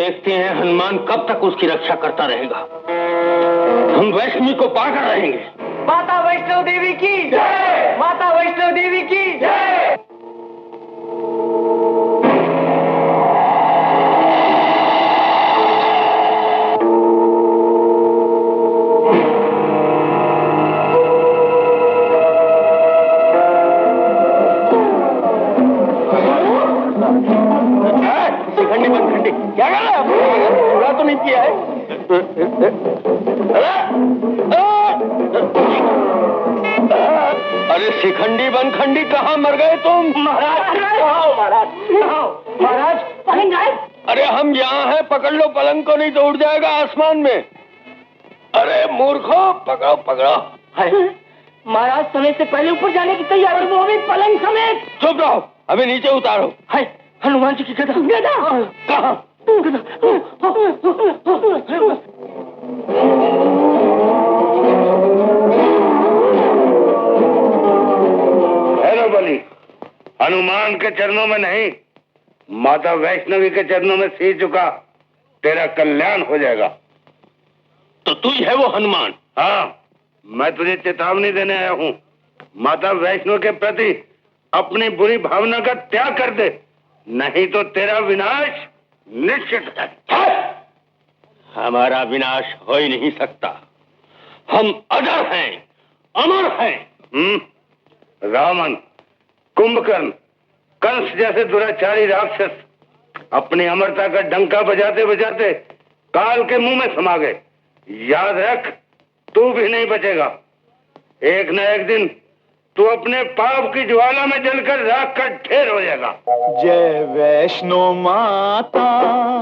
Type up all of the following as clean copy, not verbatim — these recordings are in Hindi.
देखते हैं हनुमान कब तक उसकी रक्षा करता रहेगा। हम वैष्णवी को पाकर रहेंगे। माता वैष्णो देवी की जय! माता वैष्णो देवी की जय! शिखंडी बनखंडी क्या कर रहा है? पूरा तो नहीं किया है। अरे शिखंडी बनखंडी कहाँ मर गए तुम? महाराज पलंग आए। अरे हम यहाँ हैं, पकड़ लो पलंग को, नहीं तो उड़ जाएगा आसमान में। अरे मूर्खों, पकड़ो पकड़ो। महाराज समय से पहले ऊपर जाने की तैयारी, वो भी पलंग समेत। चुप रहो, अभी नीचे उतारो। है हनुमान जी की गदा। गदा कहाँ? बलि, हनुमान के चरणों में नहीं, माता वैष्णवी के चरणों में सिर झुका, तेरा कल्याण हो जाएगा। तो तू ही है वो हनुमान? हाँ, मैं तुझे चेतावनी देने आया हूँ। माता वैष्णो के प्रति अपनी बुरी भावना का त्याग कर दे, नहीं तो तेरा विनाश निश्चित है। हमारा विनाश हो ही नहीं सकता। हम अजर हैं, अमर हैं। रावण, कुंभकर्ण, कंस जैसे दुराचारी राक्षस अपनी अमरता का डंका बजाते बजाते काल के मुंह में समा गए। याद रख, तू भी नहीं बचेगा। एक न एक दिन तू अपने पाप की ज्वाला में जलकर राख का ढेर हो जाएगा। जय वैष्णो माता,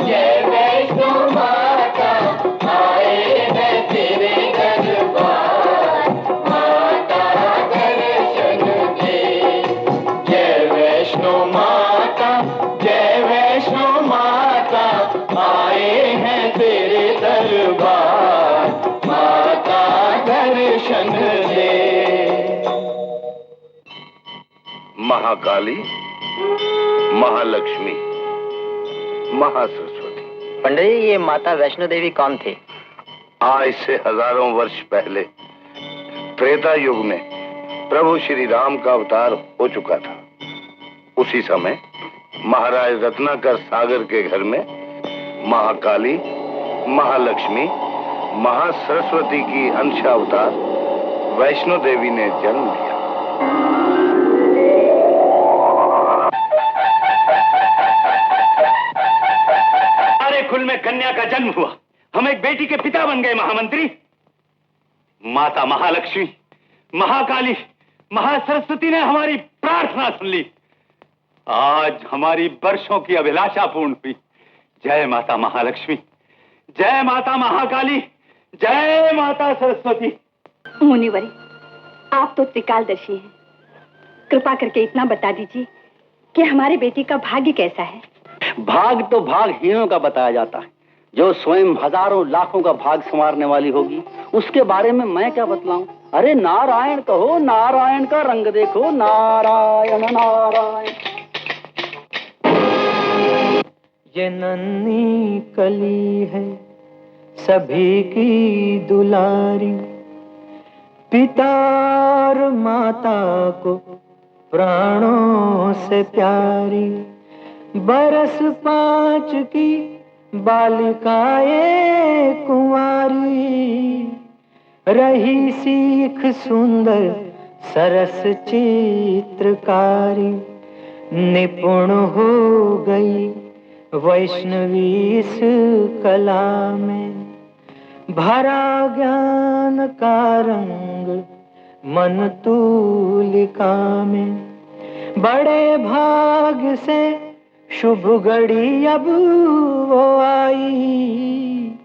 जय वैष्णो माता, आए हैं तेरे दरबार, माता दर्शन दे। जय वैष्णो माता, जय वैष्णो माता, आए हैं तेरे दरबार, माता दर्शन दे। महाकाली, महालक्ष्मी, महासरस्वती। पंडित जी, ये माता वैष्णो देवी कौन थे? आज से हजारों वर्ष पहले त्रेता युग में प्रभु श्री राम का अवतार हो चुका था। उसी समय महाराज रत्नाकर सागर के घर में महाकाली, महालक्ष्मी, महासरस्वती की अंश अवतार वैष्णो देवी ने जन्म लिया। कुल में कन्या का जन्म हुआ, हम एक बेटी के पिता बन गए महामंत्री। माता महालक्ष्मी, महाकाली, महासरस्वती ने हमारी प्रार्थना सुन ली। आज हमारी वर्षों की अभिलाषा पूर्ण हुई। जय माता महालक्ष्मी, जय माता महाकाली, जय माता सरस्वती। मुनिवरी, आप तो त्रिकालदर्शी हैं, कृपा करके इतना बता दीजिए कि हमारे बेटी का भाग्य कैसा है। भाग तो भागहीनों का बताया जाता है, जो स्वयं हजारों लाखों का भाग संवारने वाली होगी उसके बारे में मैं क्या बतलाऊं। अरे नारायण कहो, नारायण का रंग देखो, नारायण नारायण। ये नन्ही कली है सभी की दुलारी, पिता और माता को प्राणों से प्यारी, बरस 5 की बालिकाए कुंवारी, रही सीख सुंदर सरस चित्रकारी, निपुण हो गई वैष्णवी इस कला में, भरा ज्ञान का रंग मन तूलिका में, बड़े भाग से शुभ घड़ी अब वो आई,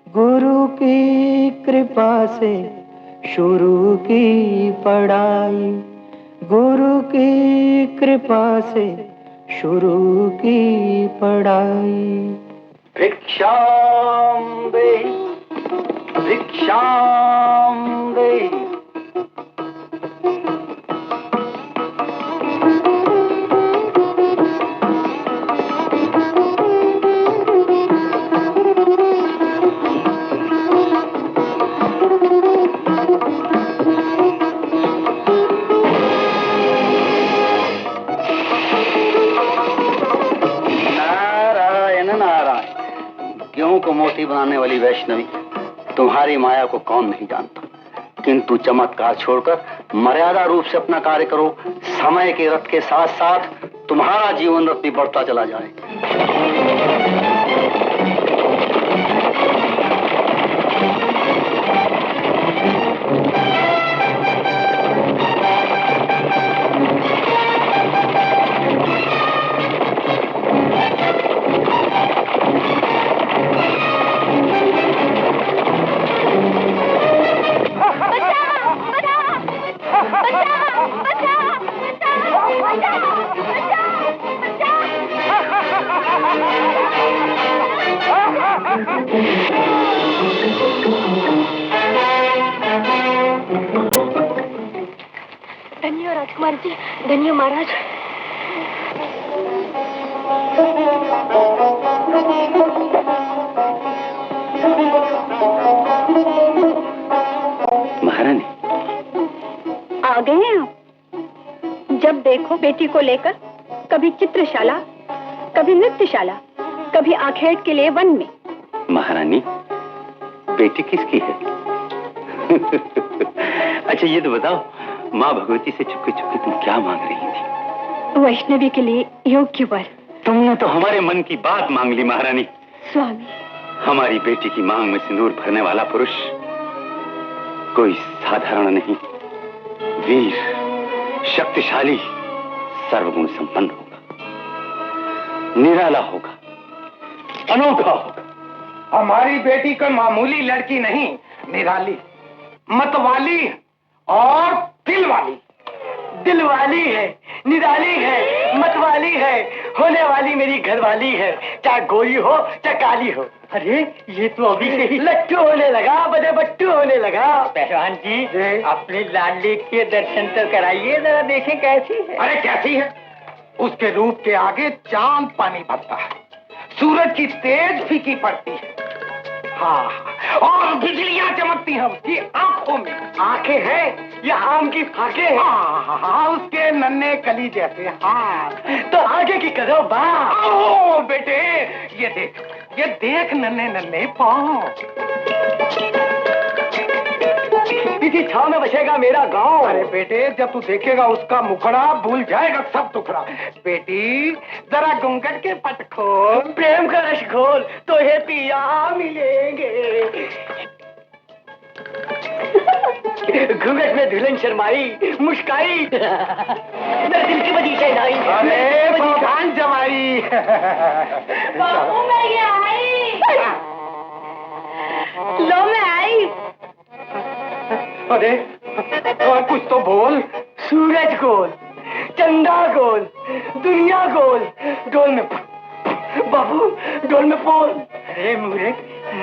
गुरु की कृपा से शुरू की पढ़ाई, गुरु की कृपा से शुरू की पढ़ाई। भिक्षाम देहि, भिक्षाम देहि। नारायण। गेहूं को मोती बनाने वाली वैष्णवी, तुम्हारी माया को कौन नहीं जानता, किंतु चमत्कार छोड़कर मर्यादा रूप से अपना कार्य करो। समय के रथ के साथ साथ तुम्हारा जीवन रथ भी बढ़ता चला जाए। धन्य राजकुमार जी, धन्य महाराज। महारानी आ गए हैं आप। जब देखो बेटी को लेकर कभी चित्रशाला, कभी नृत्यशाला, कभी आखेट के लिए वन में। महारानी, बेटी किसकी है? अच्छा ये तो बताओ, माँ भगवती से चुपके चुपके तुम क्या मांग रही थी? वैष्णवी के लिए योग्य वर। तुमने तो हमारे मन की बात मांग ली महारानी। स्वामी, हमारी बेटी की मांग में सिंदूर भरने वाला पुरुष कोई साधारण नहीं, वीर, शक्तिशाली, सर्वगुण संपन्न होगा, निराला होगा, अनोखा होगा। हमारी बेटी कोई मामूली लड़की नहीं, निराली, मतवाली और दिलवाली। दिलवाली है, निराली है, मतवाली है, होने वाली मेरी घरवाली है, चाहे गोरी हो चाहे काली हो। अरे ये तो अभी से ही लट्टू होने लगा, बड़े बट्टू होने लगा। पहलवान जी, अपने लाडली के दर्शन तो कराइए, जरा देखें कैसी है। अरे कैसी है? उसके रूप के आगे चांद पानी भरता है, सूरज की तेज फीकी पड़ती है। हाँ, और बिजलियां चमकती हैं उसकी आंखों में। आंखें हैं या आम की फाके हैं? हाँ, उसके नन्हे कली जैसे हाथ। तो आगे की करो बात। ओ बेटे, ये देख नन्हे नन्हे पाँव। इसी छाव में बसेगा मेरा गांव। अरे बेटे, जब तू देखेगा उसका मुखड़ा, भूल जाएगा सब टुकड़ा। बेटी, जरा घूंघट के पट खोल, प्रेम का रस खोल, तो ये पिया मिलेंगे। घूंघट में दुल्हन शर्माई, मुस्काई, मेरे दिल की बजी शहनाई। अरे बजी जमाई। बाबू मैं आई। लो मैं आई। अरे और कुछ तो बोल। सूरज गोल, चंदा गोल, दुनिया गोल, गोल में बाबू, गोल में पोल। अरे मूर्ख,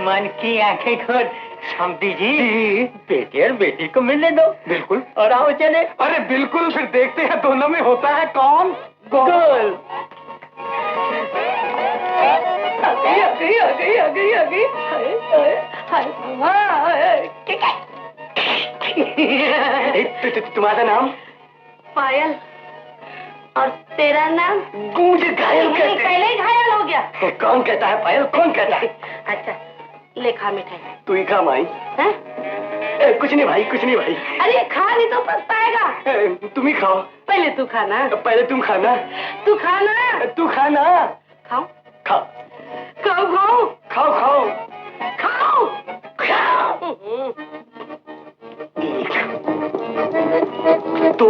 मन की आंखें खोल। समझी जी, बेटी और बेटी को मिलने दो। बिल्कुल। और आओ चले। अरे बिल्कुल, फिर देखते हैं दोनों में होता है कौन गोल। आ गई। तुम्हारा नाम? पायल। और तेरा नाम? गूंज घायल कहते। पहले ही घायल हो गया। कौन कहता है पायल, कौन कहता है? अच्छा, ले खा मिठाई। तू ही खा माई। कुछ नहीं भाई, कुछ नहीं भाई। अरे खा, नहीं तो पछताएगा। तुम ही खाओ। पहले तू खाना। पहले तुम खाना। तू खाना। तू खाना। खाओ खाओ खाओ खाओ खाओ खाओ खाओ। तो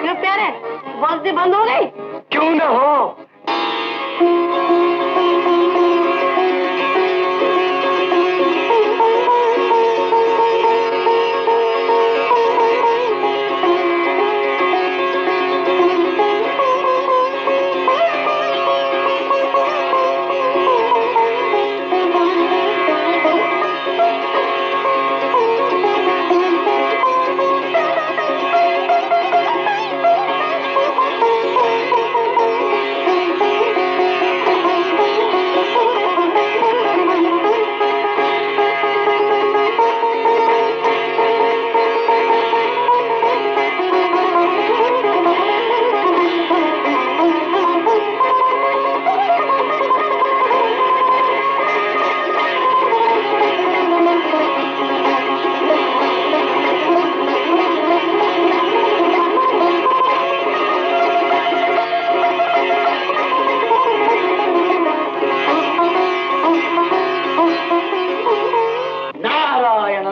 क्यों प्यारे, बॉल से बंद हो गई? क्यों ना हो।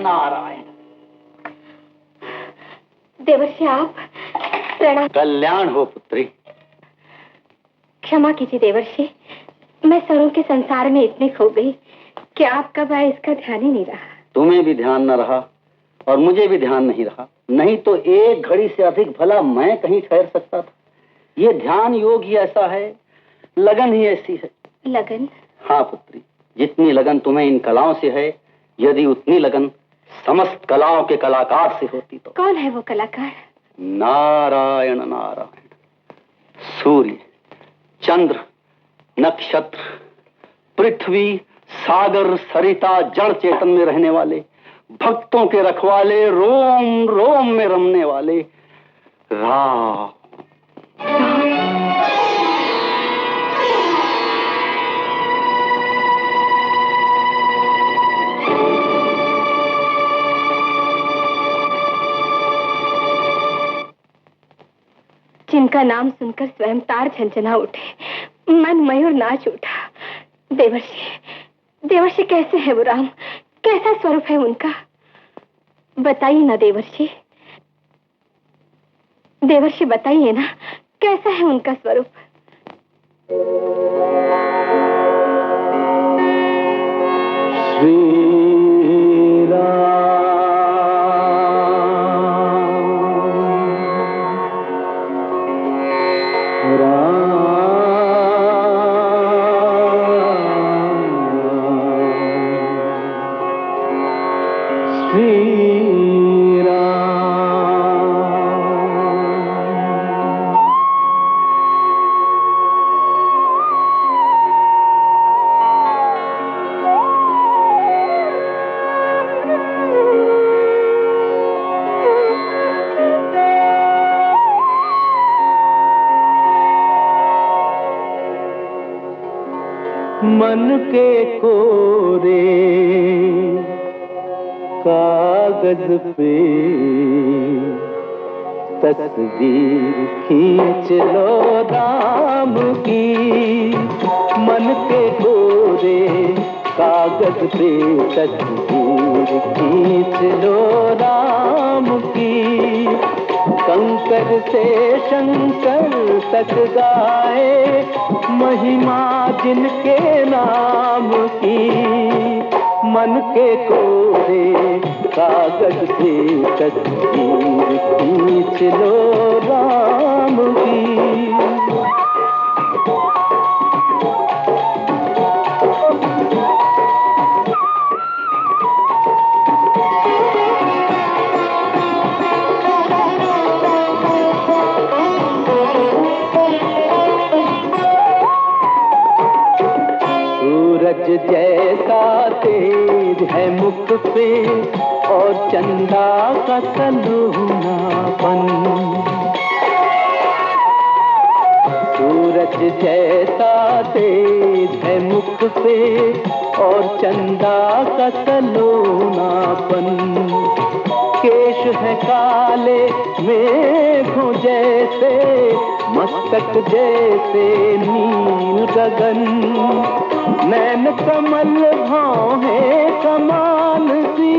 नारायण। देवर्षि आप प्रणाम। कल्याण हो पुत्री। क्षमा कीजिए देवर्षि, मैं स्वरों के संसार में इतनी खो गई कि आप कब आए इसका ध्यान ही नहीं रहा। तुम्हें भी ध्यान न रहा और मुझे भी ध्यान नहीं रहा, नहीं तो एक घड़ी से अधिक भला मैं कहीं ठहर सकता था। ये ध्यान योग ही ऐसा है, लगन ही ऐसी है। लगन? हाँ पुत्री, जितनी लगन तुम्हें इन कलाओं से है, यदि उतनी लगन समस्त कलाओं के कलाकार से होती तो। कौन है वो कलाकार? नारायण नारायण। सूर्य, चंद्र, नक्षत्र, पृथ्वी, सागर, सरिता, जड़ चेतन में रहने वाले, भक्तों के रखवाले, रोम रोम में रमने वाले राम। जिनका नाम सुनकर स्वयं तार झंझना उठे, मन मयूर नाच उठा। देवर्षि, देवर्षि कैसे है वो राम? कैसा स्वरूप है उनका? बताइए ना देवर्षि, देवर्षि बताइए ना, कैसा है उनका स्वरूप? मन के कोरे कागज पे तस्वीर खींच लो राम की। मन के कोरे कागज पे तस्वीर खींच लो राम की। कंकर से शंकर तक गाए महिमा जिनके नाम की। मन के कोरे कागज पे तस्वीर खींच लो राम की। जैसा तेज है मुख पे और चंदा का सलूनापन। सूरज जैसा तेज है मुख पे और चंदा का सलूनापन। केश है काले मेघों जैसे, मस्तक जैसे नील गगन। नैन कमल भाव है कमान सी,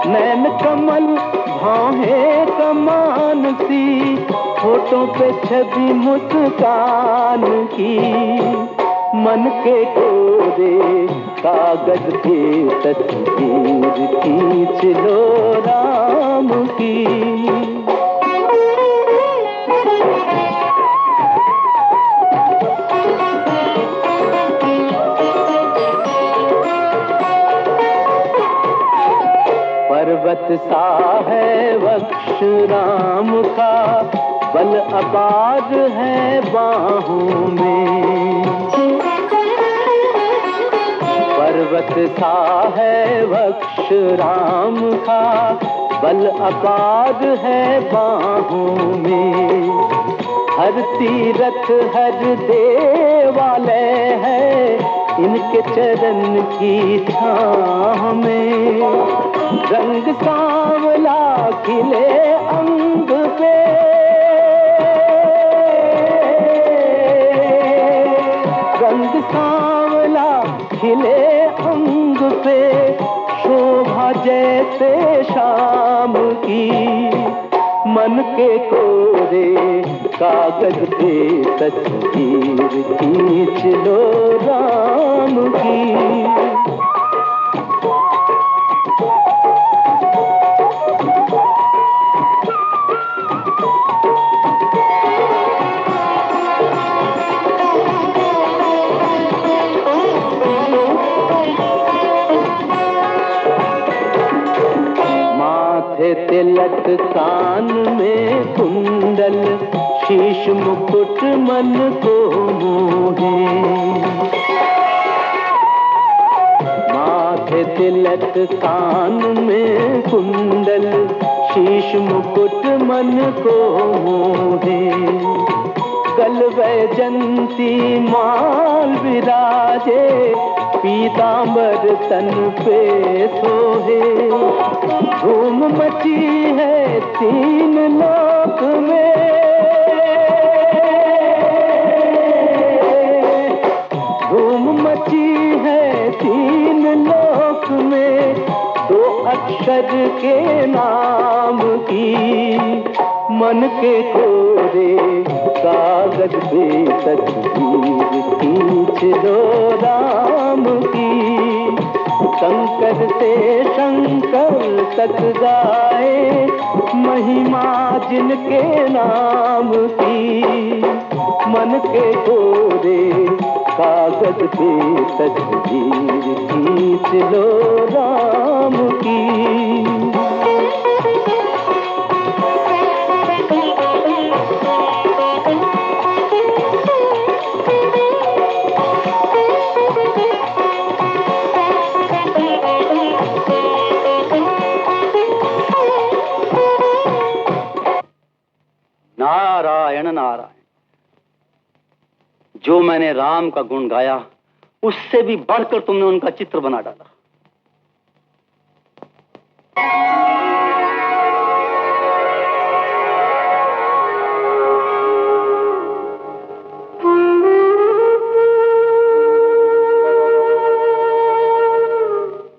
नैन कमल भाव है कमान सी। होठों पे छवि मुस्कान की। मन के कोरे कागज पे तस्वीर खींच लो राम की। पर्वत सा है वक्ष राम का, बल अपार है बाहों में। पर्वत सा है वक्ष राम का, बल अपार है बाहों में। हर तीरथ हर देवालय है इनके चरण की छाह में। रंग सांवला खिले अंग पे, रंग सांवला खिले अंग पे शोभा जैसे शाम की, मन के कोरे कागज पे तस्वीर खींच लो राम की। तिलक कान में कुंडल, शीश मुकुट मन को मोहे। माथे तिलक कान में कुंडल, शीश मुकुट मन को मोहे। गल वैजंती माल विराजे, पीतांबर तन पे सोहे। धूम मची है तीन लोक में, धूम मची है तीन लोक में, दो अक्षर के नाम की। मन के कोरे कागज पे तस्वीर खींच लो राम की। शंकर से शंकर तक गाए, महिमा जिनके नाम की। मन के कोरे कागज पे तस्वीर खींच लो राम की। नारायण नारायण। जो मैंने राम का गुण गाया, उससे भी बढ़कर तुमने उनका चित्र बना डाला।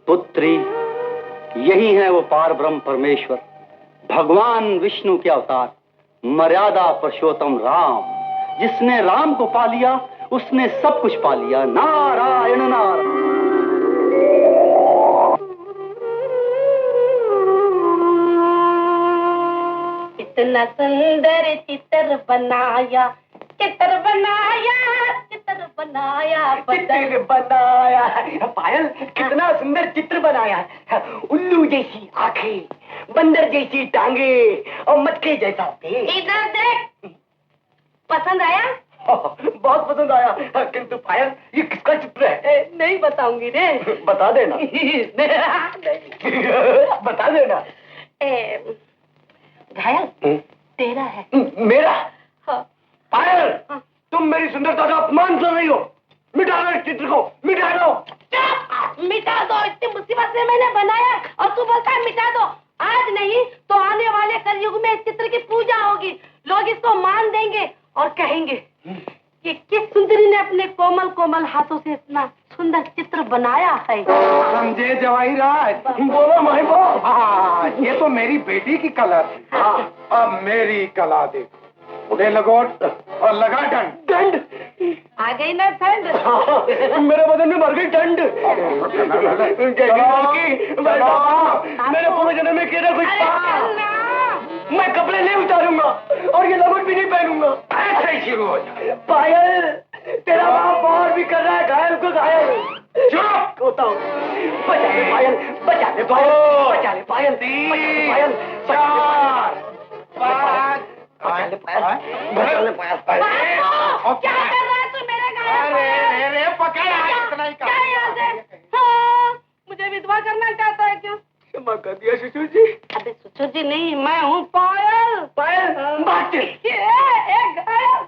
पुत्री, यही है वो पार ब्रह्म परमेश्वर, भगवान विष्णु के अवतार, मर्यादा पुरुषोत्तम राम। जिसने राम को पा लिया, उसने सब कुछ पा लिया। नारायण नारायण। इतना सुंदर चित्र बनाया, चित्र बनाया, चित्र बनाया, चित्र बनाया। पायल, कितना सुंदर चित्र बनाया है। उल्लू जैसी आंखें, बंदर जैसी टांगे और मटके जैसा पेट। इधर देख, पसंद आया? बहुत पसंद आया। किंतु पायल, ये किसका चित्र है? नहीं बताऊंगी रे। बता देना। बता देना। घायल तेरा है। मेरा? हाँ। पायल, तुम मेरी सुंदरता का अपमान कर रही हो। मिटा दो इस चित्र को, मिटा दो। मिटा दो, इतनी मुसीबत से मैंने बनाया और तू बोलता है मिटा दो। आज नहीं तो आने वाले कलयुग में इस चित्र की पूजा होगी। लोग इसको मान देंगे और कहेंगे कि किस सुंदरी ने अपने कोमल कोमल हाथों से इतना सुंदर चित्र बनाया है। समझे जवाहीराज? बोलो महबो। हाँ, ये तो मेरी बेटी की कला थी। हाँ, अब मेरी कला देखो। उन्हें लगोट और लगा डंड। डंड आ गई ना ठंड। मेरे बदन में मर गई ठंड। मेरे पूरे जन्म में किया कुछ मैं कपड़े नहीं उतारूंगा और ये लगोट भी नहीं पहनूंगा। ऐसे ही शुरू हो जाए। पायल, तेरा बाप और भी कर रहा है घायल को घायल। चुप होता हूँ। बचा ले पायल, बचा ले पायल, बचा ले पायल, पायल, चार, पाँच, बचा ले पायल, बचा ले पायल। क्या कर रहा है तू मेरे घायल? अरे पकड़ा इतना ही हाँ, मुझे विधवा करना चाहता है क्यों? क्षमा कर दिया ससुर जी। अबे ससुर जी नहीं, मैं हूँ पायल। पायल, बात एक घायल।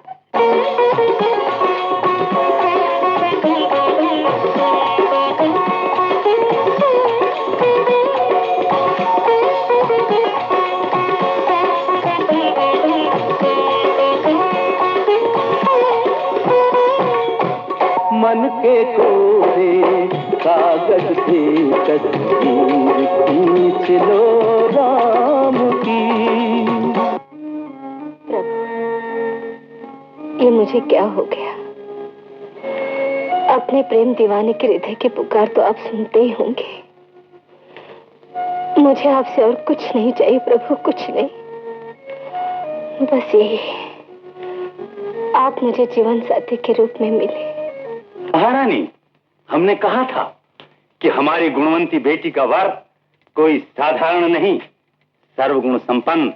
मन के कोरे कागज से तस्वीर खींच लो राम की। ये मुझे क्या हो गया? अपने प्रेम दीवाने के हृदय की पुकार तो आप सुनते ही होंगे। मुझे आपसे और कुछ नहीं चाहिए प्रभु, कुछ नहीं। बस यही, आप मुझे जीवन साथी के रूप में मिले। महारानी, हमने कहा था कि हमारी गुणवंती बेटी का वर कोई साधारण नहीं, सर्वगुण संपन्न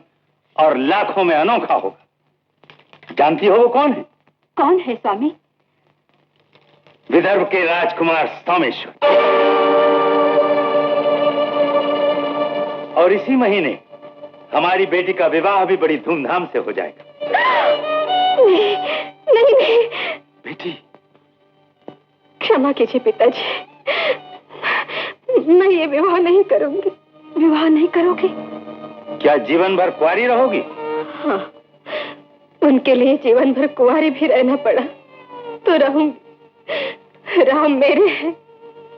और लाखों में अनोखा होगा। जानती हो वो कौन है? कौन है स्वामी? विदर्भ के राजकुमार सोमेश्वर। और इसी महीने हमारी बेटी का विवाह भी बड़ी धूमधाम से हो जाएगा। नहीं, नहीं, नहीं। बेटी, क्षमा कीजिए पिताजी, मैं ये विवाह नहीं करूंगी। विवाह नहीं करोगी? क्या जीवन भर कुंवारी रहोगी? हाँ, उनके लिए जीवन भर कुंवारी भी रहना पड़ा तो रहूंगी। राम मेरे हैं,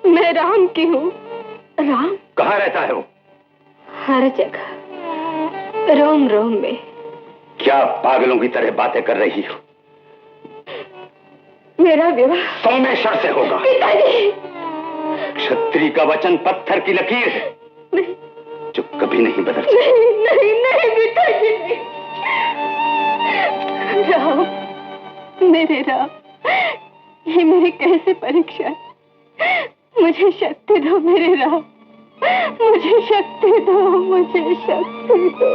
मैं राम की हूँ। राम कहाँ रहता है वो? हर जगह, रोम रोम में। क्या पागलों की तरह बातें कर रही हो? मेरा विवाह सोमेश्वर से होगा। पिताजी, क्षत्रिय का वचन पत्थर की लकीर है, नहीं, जो कभी नहीं बदलती। नहीं, नहीं, नहीं पिताजी, नहीं। राम, मेरे राम, ये मेरी कैसे परीक्षा है? मुझे शक्ति दो मेरे राम, मुझे शक्ति दो, मुझे शक्ति दो।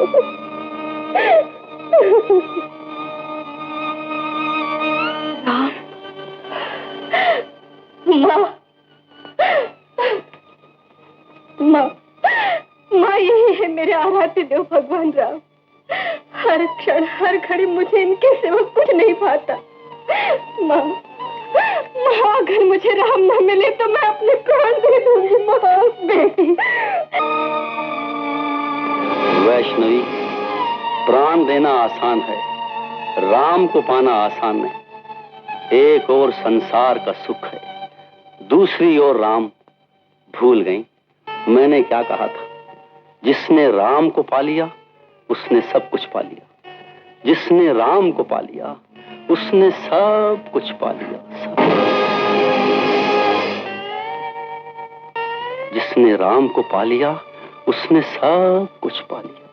राम, माँ, माँ, माँ यही है मेरे आराध्य देव भगवान राम। हर क्षण हर घड़ी मुझे इनके सिवा कुछ नहीं भाता। माँ, माँ, अगर मुझे राम न मिले तो मैं अपने प्राण दे दूंगी। माँ, बेटी। वैष्णवी, प्राण देना आसान है, राम को पाना आसान नहीं। एक और संसार का सुख है, दूसरी ओर राम। भूल गई मैंने क्या कहा था? जिसने राम को पा लिया उसने सब कुछ पा लिया। जिसने राम को पा लिया उसने सब कुछ पा लिया। सब। जिसने राम को पा लिया उसने सब कुछ पा लिया।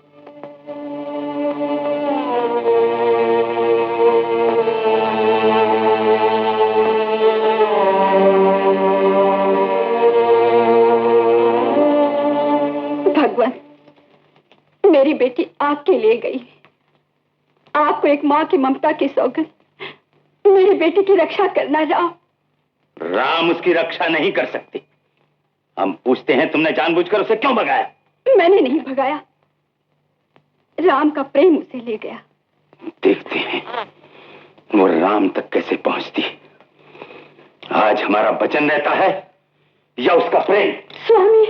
भगवान, मेरी बेटी आपके लिए गई। आपको एक माँ की ममता की सौगंध, मेरी बेटी की रक्षा करना। राम, राम उसकी रक्षा नहीं कर सकते। हम पूछते हैं, तुमने जानबूझकर उसे क्यों भगाया? मैंने नहीं भगाया, राम का प्रेम उसे ले गया। देखते हैं वो राम तक कैसे पहुंचती। आज हमारा वचन रहता है या उसका प्रेम? स्वामी,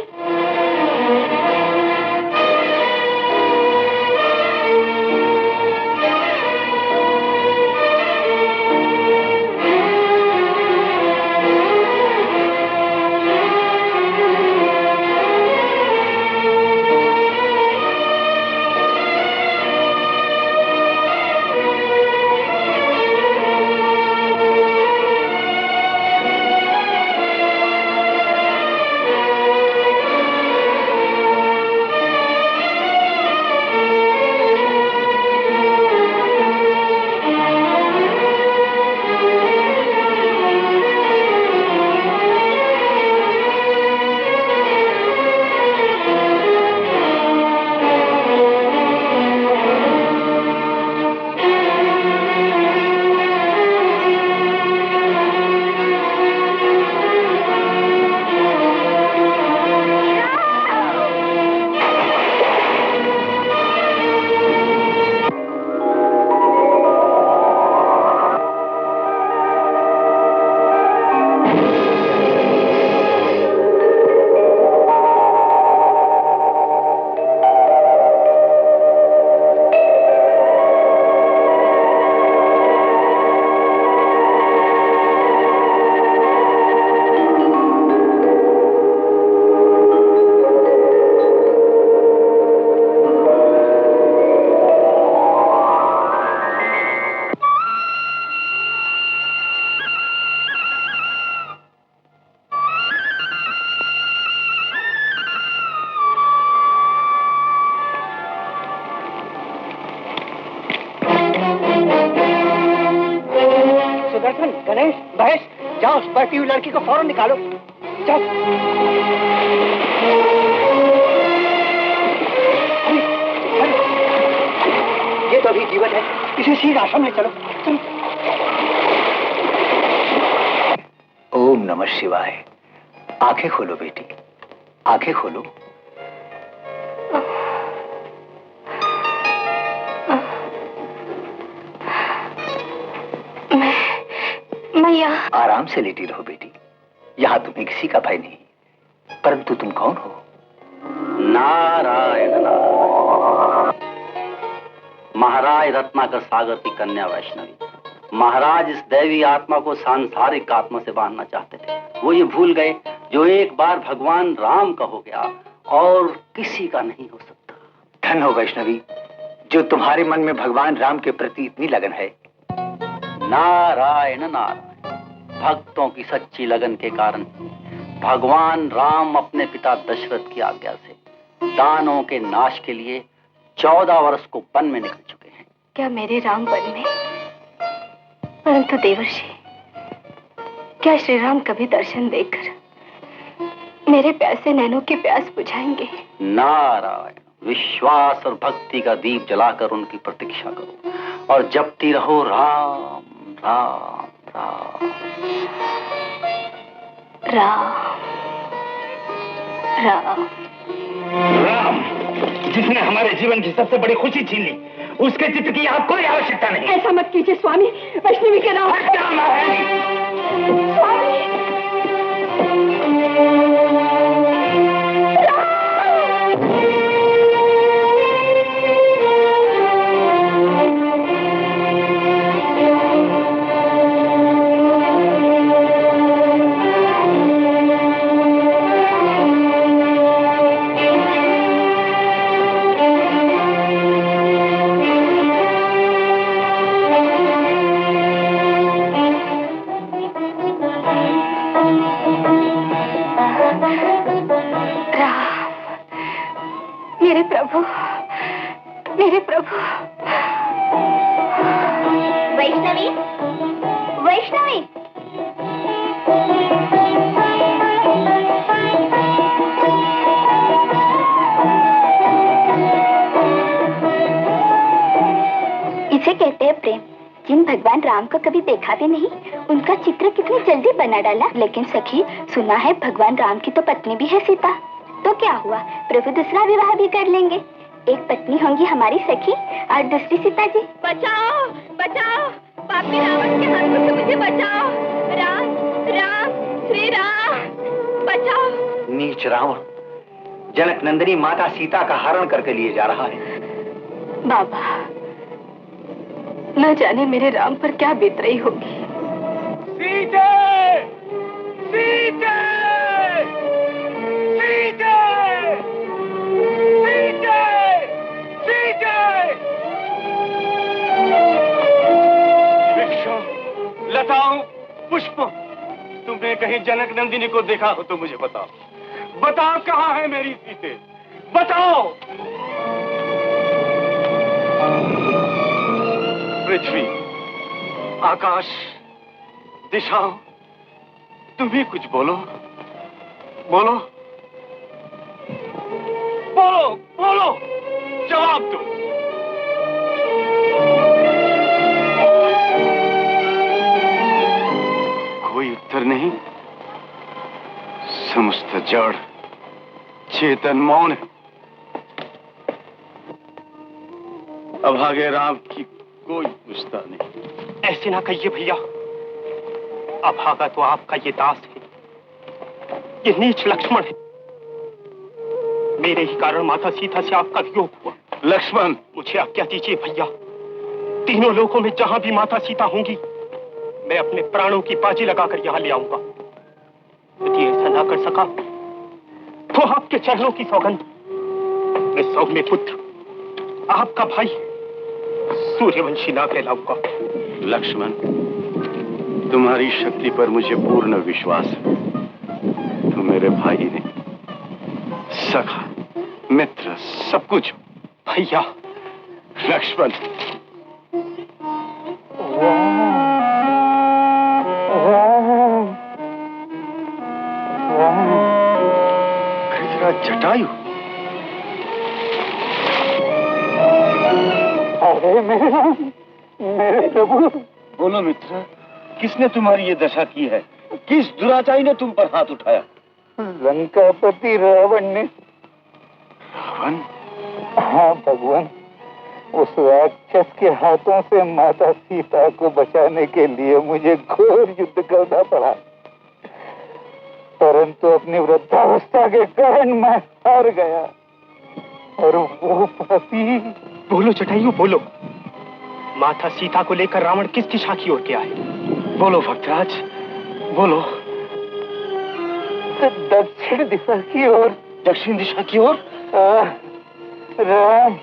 बैठी हुई लड़की को फौरन निकालो। चल। ये तो अभी जीवित है, इसे सीधा आश्रम में चलो। चलो। ओम नमः शिवाय। आंखें खोलो बेटी, आंखें खोलो। मैं यहाँ आराम से लेटी रहो बेटी, यहाँ तुम्हें किसी का भय नहीं। परंतु तुम कौन हो? नारायण नारायण। महाराज रत्नाकर सागर की कन्या वैष्णवी। महाराज इस दैवी आत्मा को सांसारिक आत्मा से बांधना चाहते थे। वो ये भूल गए जो एक बार भगवान राम का हो गया और किसी का नहीं हो सकता। धन हो वैष्णवी, जो तुम्हारे मन में भगवान राम के प्रति इतनी लगन है। नारायण नारायण। भक्तों की सच्ची लगन के कारण भगवान राम अपने पिता दशरथ की आज्ञा से दानों के नाश के लिए 14 वर्ष को वन में निकल चुके हैं। क्या मेरे राम वन में? परंतु देवर्षि, क्या श्री राम कभी दर्शन देकर मेरे प्यासे नैनों की प्यास बुझाएंगे? नारायण। विश्वास और भक्ति का दीप जलाकर उनकी प्रतीक्षा करो और जपती रहो राम राम राम राम राम राम, जिसने हमारे जीवन की सबसे बड़ी खुशी छीन ली, उसके चित्र की यहाँ कोई आवश्यकता नहीं। ऐसा मत कीजिए स्वामी, वैष्णवी के नाम। स्वामी, मेरे प्रभु। वैष्णवी, वैष्णवी। इसे कहते हैं प्रेम। जिन भगवान राम को कभी देखा भी नहीं, उनका चित्र कितनी जल्दी बना डाला। लेकिन सखी, सुना है भगवान राम की तो पत्नी भी है सीता। तो क्या हुआ, प्रभु दूसरा विवाह भी कर लेंगे। एक पत्नी होंगी हमारी सखी और दूसरी सीता जी। बचाओ बचाओ, पापी रावण के हाथों से मुझे बचाओ। राम राम श्री राम, बचाओ। नीच रावण जनक नंदिनी माता सीता का हरण करके लिए जा रहा है। बाबा, न जाने मेरे राम पर क्या बीत रही होगी। सीते! सीते! सीते! सीते! सीते! वृक्षों, लताओं, पुष्पों, तुमने कहीं जनक नंदिनी को देखा हो तो मुझे बताओ। बताओ कहाँ है मेरी सीते, बताओ। पृथ्वी, आकाश, दिशाओं, तुम भी कुछ बोलो, बोलो, बोलो, बोलो, जवाब दो। कोई उत्तर नहीं। समस्त जड़ चेतन मौन है। अभागे राम की कोई पूछता नहीं। ऐसे ना कहिए भैया, अभागा तो आपका ये दास है, ये नीच लक्ष्मण है। मेरे ही कारण माता सीता से आपका वियोग हुआ। लक्ष्मण, मुझे आज्ञा दीजिए भैया, तीनों लोकों में जहां भी माता सीता होंगी, मैं अपने प्राणों की बाजी लगाकर यहाँ ले आऊंगा। यदि ऐसा ना कर सका तो आपके चरणों की सौगंध, मैं सौम्य पुत्र, आपका भाई सूर्यवंशी ना कहलाऊंगा। लक्ष्मण, तुम्हारी शक्ति पर मुझे पूर्ण विश्वास है। तुम मेरे भाई ने, सखा, मित्र, सब कुछ। भैया। लक्ष्मण, जटायु। अरे मेरे प्रभु। बोलो मित्र, किसने तुम्हारी ये दशा की है? किस दुराचारी ने तुम पर हाथ उठाया? लंकापति रावण ने। रावण? हाँ भगवान, उस राक्षस के हाथों से माता सीता को बचाने के लिए मुझे घोर युद्ध करना पड़ा, परंतु अपनी वृद्धावस्था के कारण मैं हार गया। और वो पापी। बोलो जटायु, बोलो। माता सीता को लेकर रावण किस दिशा की ओर गया है? बोलो भक्तराज, बोलो। दक्षिण दिशा की ओर। दक्षिण दिशा की ओर? राम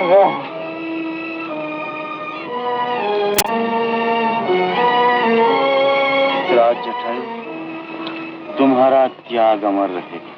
राम। राज जटायु, तुम्हारा त्याग अमर रहेगा।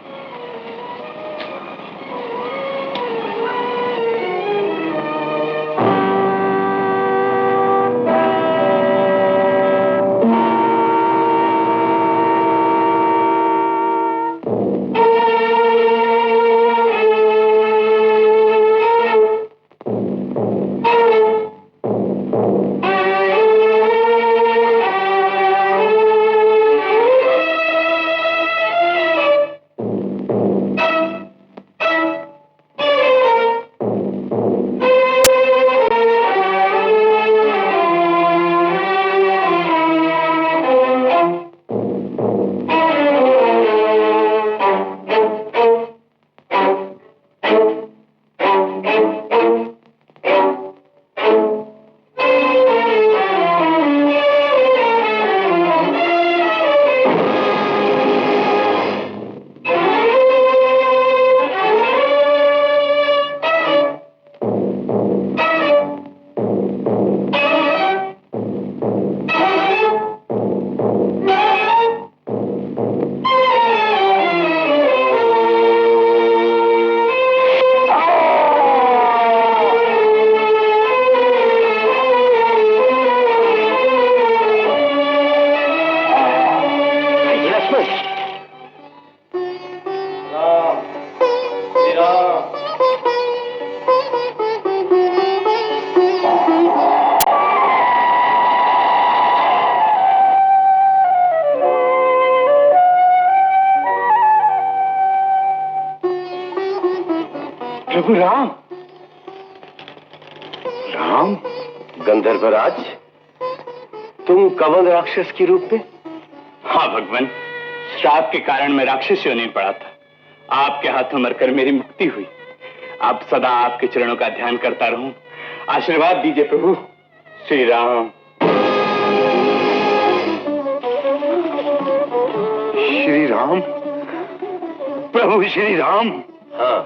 प्रभु राम। राम? गंधर्वराज, तुम कवल राक्षस के रूप में? हाँ भगवान, श्राप के कारण मैं राक्षस योनि पड़ा था। आपके हाथों मरकर मेरी मुक्ति हुई। अब सदा आपके चरणों का ध्यान करता रहूं। आशीर्वाद दीजिए प्रभु। श्री राम। श्री राम? प्रभु श्री राम। हाँ,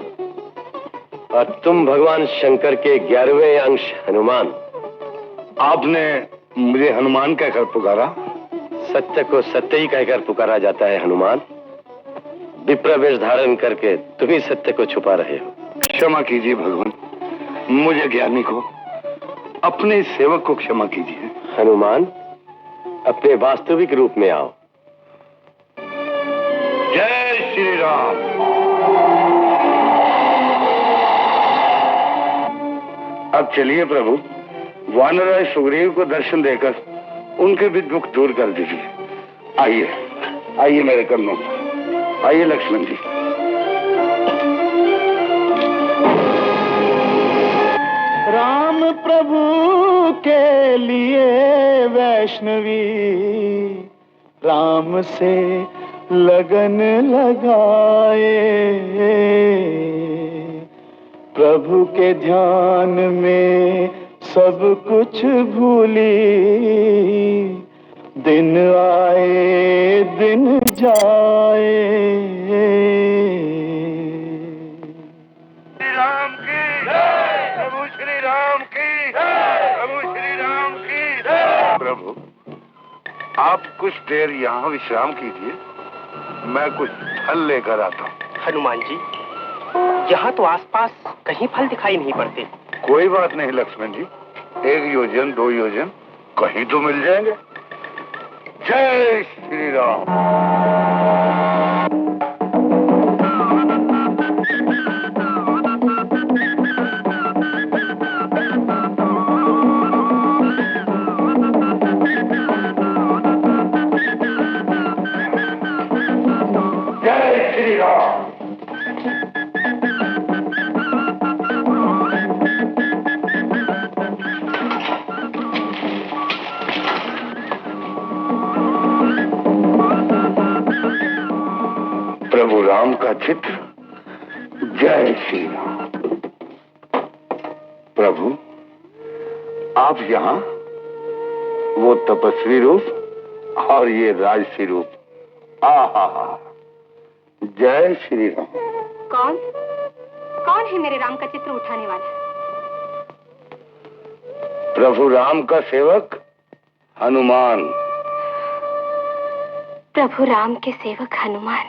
और तुम भगवान शंकर के 11वें अंश हनुमान। आपने मुझे हनुमान कहकर पुकारा? सत्य को सत्य ही कहकर पुकारा जाता है हनुमान। विप्र वेश धारण करके तुम ही सत्य को छुपा रहे हो। क्षमा कीजिए भगवान, मुझे ज्ञानी को, अपने सेवक को क्षमा कीजिए। हनुमान, अपने वास्तविक रूप में आओ। जय श्री राम। अब चलिए प्रभु, वानरराज सुग्रीव को दर्शन देकर उनके भी दुख दूर कर दीजिए। आइए आइए मेरे कन्नों, आइए लक्ष्मण जी। राम प्रभु के लिए वैष्णवी राम से लगन लगाए, प्रभु के ध्यान में सब कुछ भूली, दिन आए दिन जाए। श्री राम की जय। प्रभु श्री राम की जय। प्रभु श्री राम की जय। प्रभु, आप कुछ देर यहाँ विश्राम कीजिए, मैं कुछ फल लेकर आता हूँ। हनुमान जी, यहाँ तो आसपास कहीं फल दिखाई नहीं पड़ते। कोई बात नहीं लक्ष्मण जी, 1 योजन 2 योजन कहीं तो मिल जाएंगे। जय श्री राम। श्री राम। प्रभु राम का चित्र। जय श्री राम। प्रभु आप यहाँ, वो तपस्वी रूप और ये राजसी रूप। आहा, जय श्री राम। कौन कौन है मेरे राम का चित्र उठाने वाला? प्रभु राम का सेवक हनुमान। प्रभु राम के सेवक हनुमान।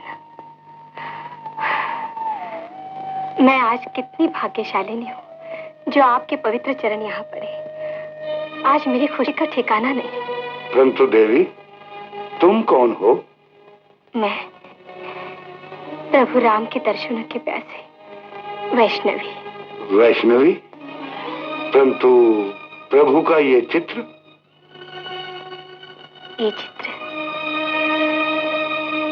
मैं आज कितनी भाग्यशालिनी हूँ जो आपके पवित्र चरण यहाँ पड़े। आज मेरी खुशी का ठिकाना नहीं। परंतु देवी, तुम कौन हो? मैं प्रभु राम के दर्शनों के प्यासे वैष्णवी। वैष्णवी? परंतु प्रभु का ये चित्र? ये चित्र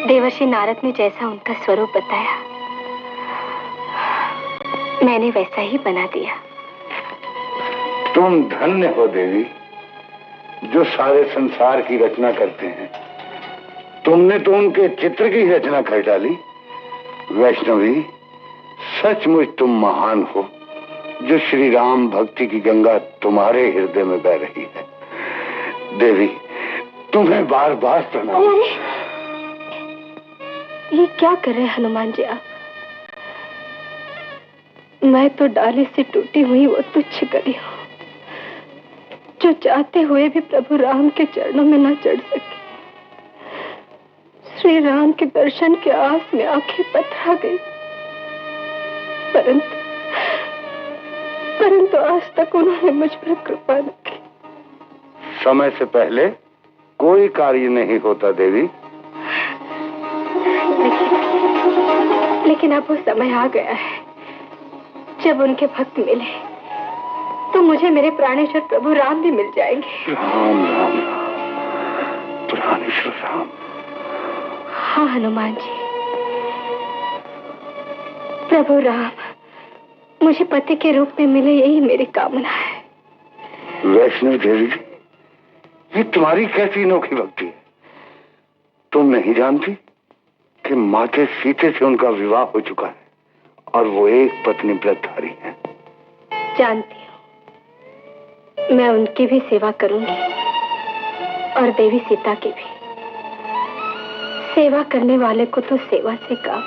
देवर्षि नारद ने जैसा उनका स्वरूप बताया, मैंने वैसा ही बना दिया। तुम धन्य हो देवी, जो सारे संसार की रचना करते हैं। तुमने तो उनके चित्र की रचना कर डाली। वैष्णवी, सचमुच तुम महान हो, जो श्री राम भक्ति की गंगा तुम्हारे हृदय में बह रही है। देवी, तुम्हें बार बार प्रणाम। ये क्या कर रहे हैं हनुमान जी आप? मैं तो डाली से टूटी हुई वो तुच्छ कली हूँ, जो चाहते हुए भी प्रभु राम के चरणों में न चढ़ सकी। श्री राम के दर्शन के आस में आंखें पथरा गई, परंतु आज तक उन्होंने मुझ पर कृपा न की। समय से पहले कोई कार्य नहीं होता देवी। लेकिन अब वो समय आ गया है जब उनके भक्त मिले तो मुझे मेरे प्राणेश्वर प्रभु राम भी मिल जाएंगे। राम राम राम, प्राणेश्वर राम। हाँ हनुमान जी, प्रभु राम मुझे पति के रूप में मिले, यही मेरी कामना है। वैष्णव देवी, ये तुम्हारी कैसी अनोखी भक्ति है? तुम नहीं जानती कि माते सीते से उनका विवाह हो चुका है और वो एक पत्नी व्रतधारी है। जानती हूँ, मैं उनकी भी सेवा करूंगी और देवी सीता की भी। सेवा करने वाले को तो सेवा से काम।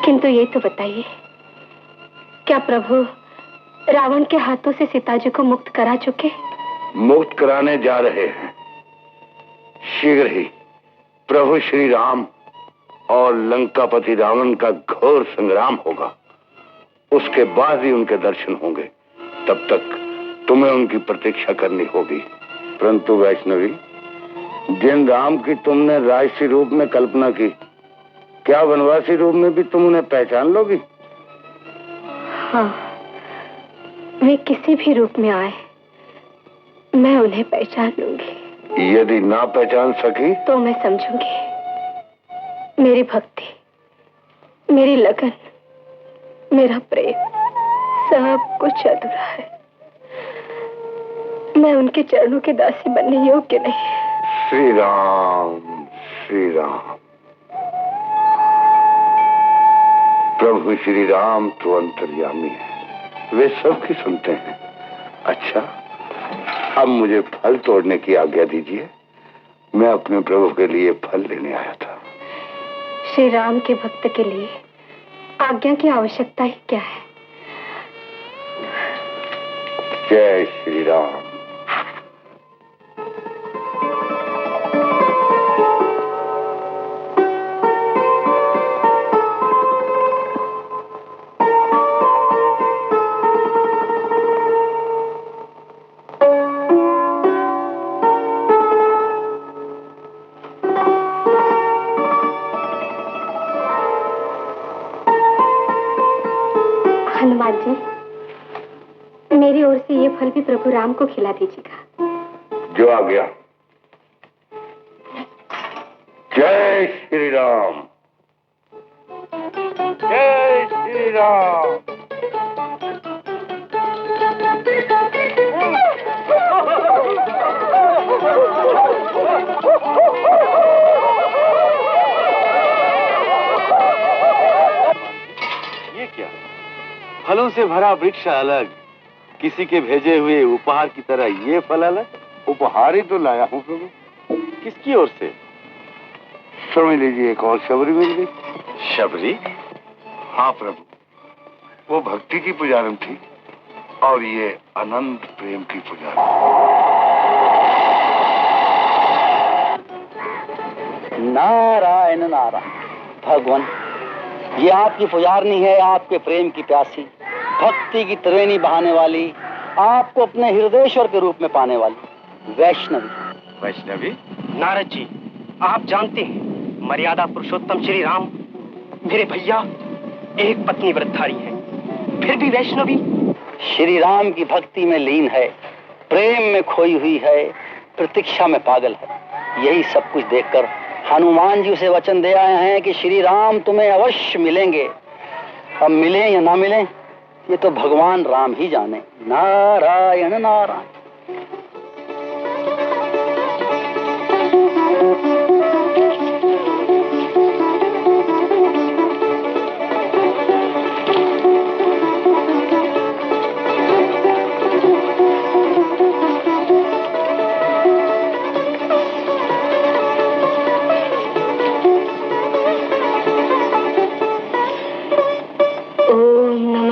किंतु ये तो बताइए, क्या प्रभु रावण के हाथों से सीता जी को मुक्त करा चुके? मुक्त कराने जा रहे हैं। शीघ्र ही प्रभु श्री राम और लंकापति रावण का घोर संग्राम होगा। उसके बाद ही उनके दर्शन होंगे। तब तक तुम्हें उनकी प्रतीक्षा करनी होगी। परंतु वैष्णवी, जिन राम की तुमने राजसी रूप में कल्पना की, क्या वनवासी रूप में भी तुम उन्हें पहचान लोगी? हाँ, वे किसी भी रूप में आए मैं उन्हें पहचान लूंगी। यदि ना पहचान सकी तो मैं समझूंगी मेरी भक्ति, मेरी लगन, मेरा प्रेम सब कुछ अधूरा है। मैं उनके चरणों की दासी बनने योग्य नहीं। श्री राम, श्री राम। प्रभु श्री राम तो अंतर्यामी है, वे सबकी सुनते हैं। अच्छा, अब मुझे फल तोड़ने की आज्ञा दीजिए। मैं अपने प्रभु के लिए फल लेने आया था। श्री राम के भक्त के लिए आज्ञा की आवश्यकता ही क्या है? जय श्री राम। हनुमान जी, मेरी ओर से ये फल भी प्रभु राम को खिला दीजिएगा। जो आ गया। जय जय श्री राम, जय श्री राम। ये क्या? फलों से भरा वृक्ष अलग, किसी के भेजे हुए उपहार की तरह ये फल अलग। उपहार ही तो लाया हूँ प्रभु। किसकी ओर से? समझ लीजिए एक और शबरी मिल गई। शबरी? हाँ प्रभु, वो भक्ति की पुजारन थी और ये अनंत प्रेम की पुजारन। नारायण नारायण। भगवान, ये आपकी पुजारनी है, आपके प्रेम की प्यासी, भक्ति की त्रिवेणी बहाने वाली, आपको अपने हृदयेश्वर के रूप में पाने वाली वैष्णवी। वैष्णवी? नारद जी, आप जानते हैं मर्यादा पुरुषोत्तम श्री राम मेरे भैया एक पत्नी व्रतधारी है, फिर भी वैष्णवी। श्री राम की भक्ति में लीन है, प्रेम में खोई हुई है, प्रतीक्षा में पागल है। यही सब कुछ देखकर हनुमान जी उसे वचन दे आए हैं कि श्री राम तुम्हें अवश्य मिलेंगे। अब मिले या ना मिले ये तो भगवान राम ही जाने। नारायण नारायण।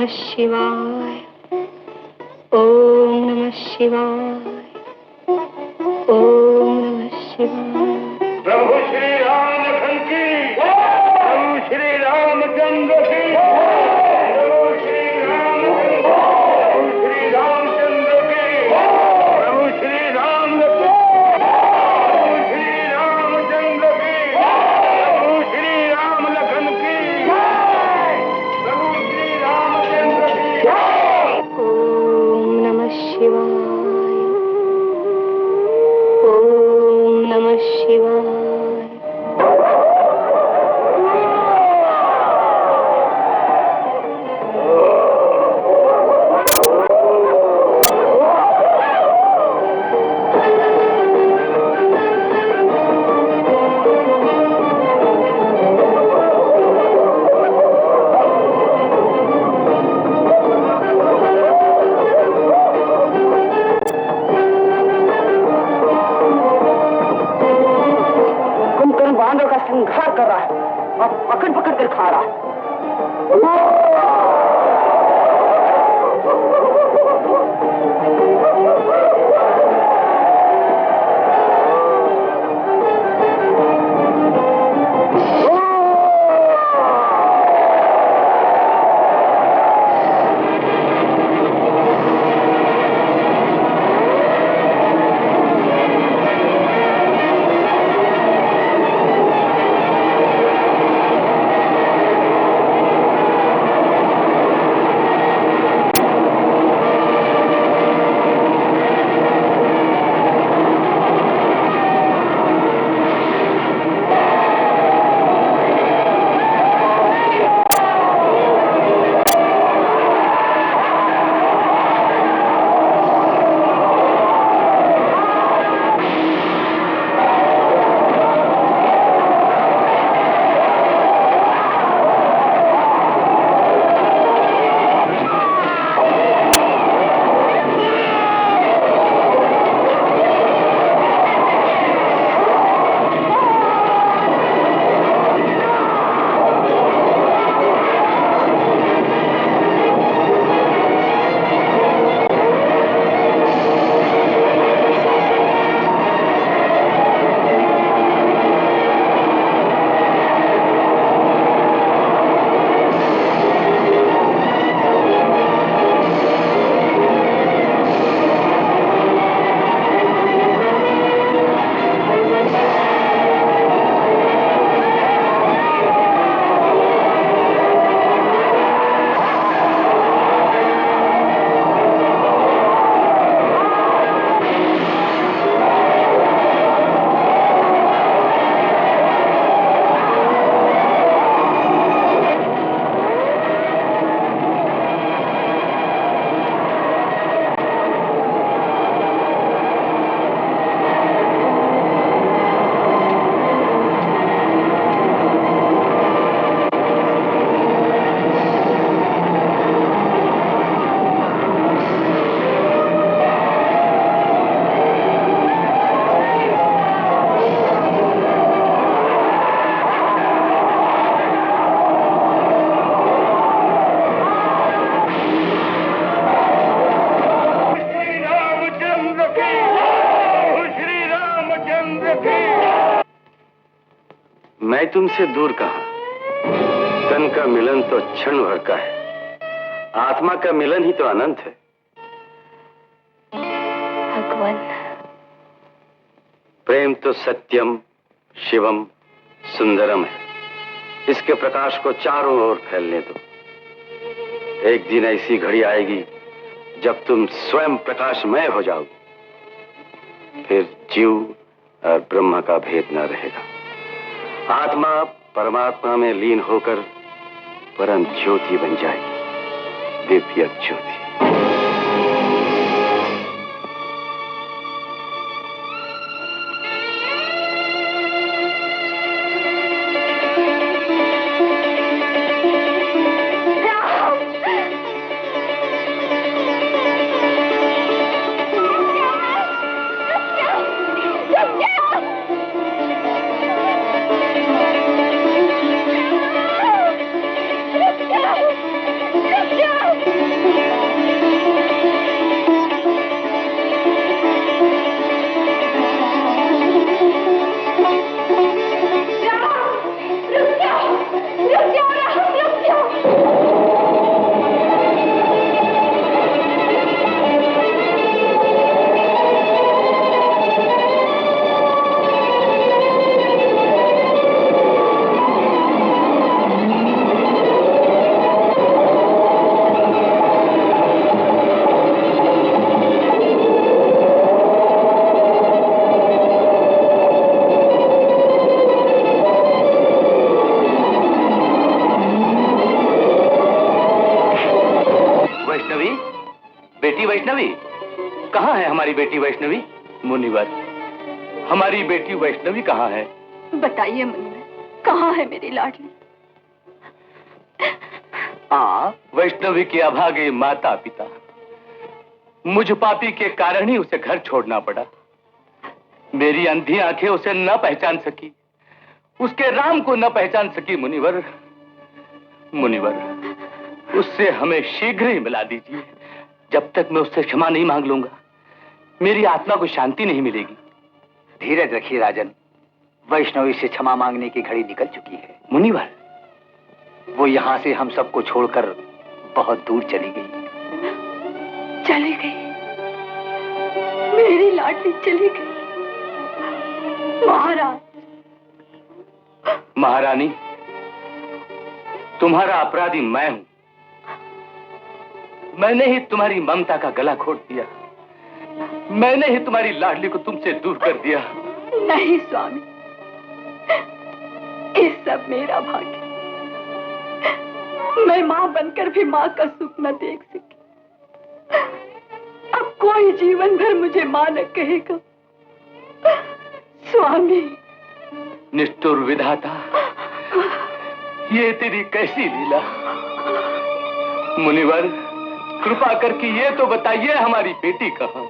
शिवाय, ओम नमः शिवाय, ओम नमः शिवाय। प्रभु श्री राम की, प्रभु श्री रामचंद्र की, प्रभु श्री राम, प्रभु श्री रामचंद्र की, प्रभु श्री राम, प्रभु श्री रामचंद्र की, प्रभु श्री राम लखन की, प्रभु श्री रामचंद्र की। ओम नमः शिवाय, ओम नमः शिवाय। संघार कर रहा है और पकड़ पकड़ कर खा रहा है। रखे। मैं तुमसे दूर कहां? तन का मिलन तो क्षण भर का है, आत्मा का मिलन ही तो अनंत है। भगवान, प्रेम तो सत्यम शिवम सुंदरम है, इसके प्रकाश को चारों ओर फैलने दो। एक दिन ऐसी घड़ी आएगी जब तुम स्वयं प्रकाशमय हो जाओगे, फिर जीव और ब्रह्म का भेद न रहेगा। आत्मा परमात्मा में लीन होकर परम ज्योति बन जाएगी, दिव्य ज्योति। बेटी वैष्णवी, कहाँ है हमारी बेटी वैष्णवी? मुनिवर, हमारी बेटी वैष्णवी कहाँ है? बताइए मुनिवर, कहाँ है मेरी लाडली? वैष्णवी के अभागे माता पिता, मुझ पापी के कारण ही उसे घर छोड़ना पड़ा। मेरी अंधी आंखें उसे न पहचान सकी, उसके राम को न पहचान सकी। मुनिवर, मुनिवर, उससे हमें शीघ्र ही मिला दीजिए। जब तक मैं उससे क्षमा नहीं मांग लूंगा, मेरी आत्मा को शांति नहीं मिलेगी। धीरज रखिए राजन, वैष्णवी से क्षमा मांगने की घड़ी निकल चुकी है। मुनिवर, वो यहाँ से हम सबको छोड़कर बहुत दूर चली गई। चली गई? मेरी लाडली चली गई? महाराज। महारानी, तुम्हारा अपराधी मैं हूं। मैंने ही तुम्हारी ममता का गला घोट दिया, मैंने ही तुम्हारी लाडली को तुमसे दूर कर दिया। नहीं स्वामी, ये सब मेरा भाग्य। मैं मां बनकर भी मां का सुख न देख सकी। अब कोई जीवन भर मुझे मां न कहेगा। स्वामी। निष्ठुर विधाता, ये तेरी कैसी लीला। मुनिवर, कृपा करके ये तो बताइए हमारी बेटी कहाँ?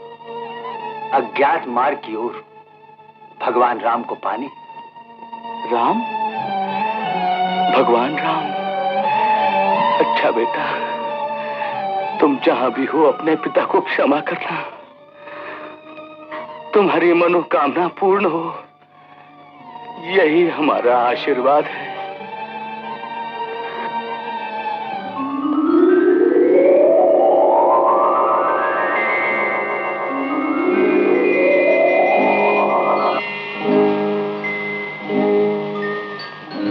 अज्ञात मार्ग की ओर भगवान राम को पाने। राम? भगवान राम? अच्छा बेटा, तुम जहां भी हो अपने पिता को क्षमा करना। तुम्हारी मनोकामना पूर्ण हो, यही हमारा आशीर्वाद है।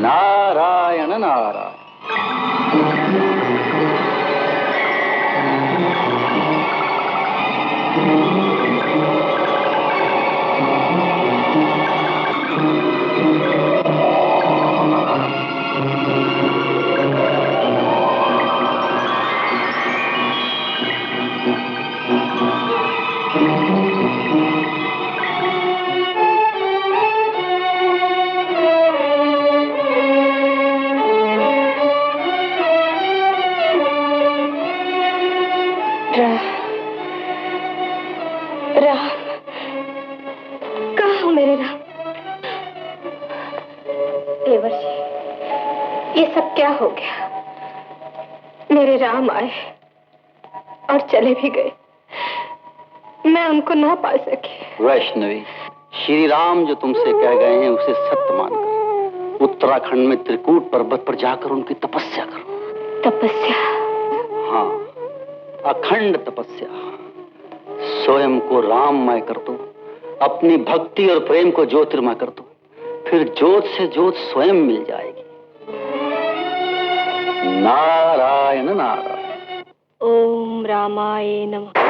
नारायण नारायण। राम, कहाँ हो मेरे राम? देवर्षि, ये सब क्या हो गया? मेरे राम आए और चले भी गए, मैं उनको ना पा सकी। वैष्णवी, श्री राम जो तुमसे कह गए हैं उसे सत्य मानकर उत्तराखंड में त्रिकूट पर्वत पर जाकर उनकी तपस्या करो। तपस्या? हाँ, अखंड तपस्या। स्वयं को राममय कर दो, अपनी भक्ति और प्रेम को ज्योतिर्मय कर दो, फिर ज्योत से ज्योत स्वयं मिल जाएगी। नारायण नारायण। ओम रामाय नमः।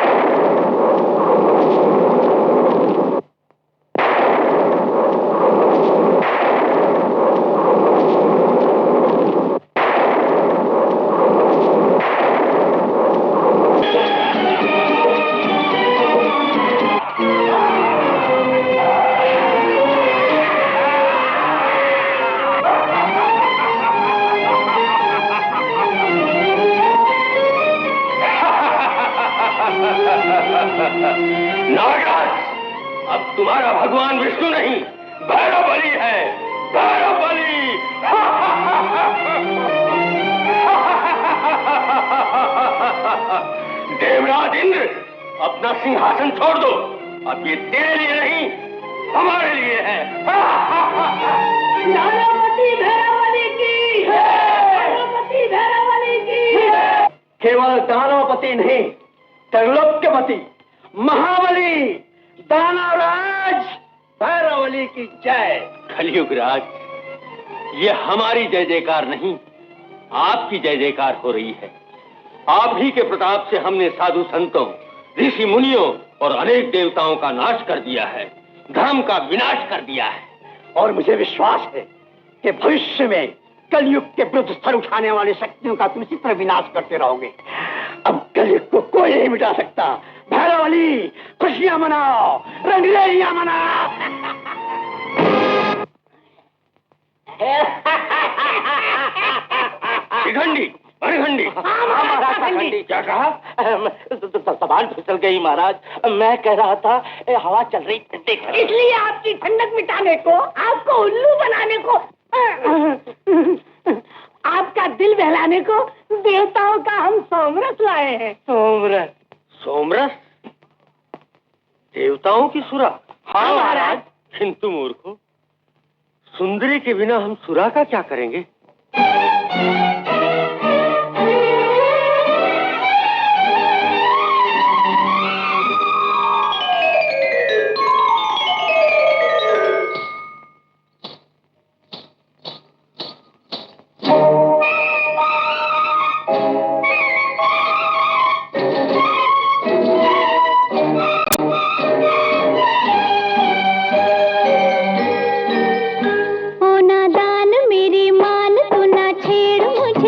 नागराज, अब तुम्हारा भगवान विष्णु नहीं, भैरव बलि है, भैरव बलि। देवराज इंद्र, अपना सिंहासन छोड़ दो, अब ये तेरे लिए नहीं, हमारे लिए है। दानवपति भैरव बलि की है, दानवपति भैरव बलि की है। केवल दानवपति नहीं, त्रैलोक्यपति महाबली दानवराज भैरव बलि की जय। कलयुग राज, ये हमारी जय जयकार नहीं, आपकी जय जयकार हो रही है। आप ही के प्रताप से हमने साधु संतों, ऋषि मुनियों और अनेक देवताओं का नाश कर दिया है, धर्म का विनाश कर दिया है। और मुझे विश्वास है कि भविष्य में कलयुग के विरुद्ध सर उठाने वाली शक्तियों का तुम इसी तरह विनाश करते रहोगे। अब कलयुग को कोई नहीं मिटा सकता। भैरव बलि, खुशियां मनाओ, रंगरेलियां मनाओ। शिखंडी, अरघंडी। महाराज, क्या कहा? सवाल फिसल गई महाराज। मैं कह रहा था हवा चल रही ठंडी, इसलिए आपकी ठंडक मिटाने को, आपको उल्लू बनाने को, आपका दिल बहलाने को देवताओं का हम सोमरस लाए हैं। सोमरस? सोमरस? देवताओं की सुरा? हाँ महाराज। किंतु मूर्खों, सुंदरी के बिना हम सुरा का क्या करेंगे? ओ नादान मेरी मान, तू ना छेड़ मुझे।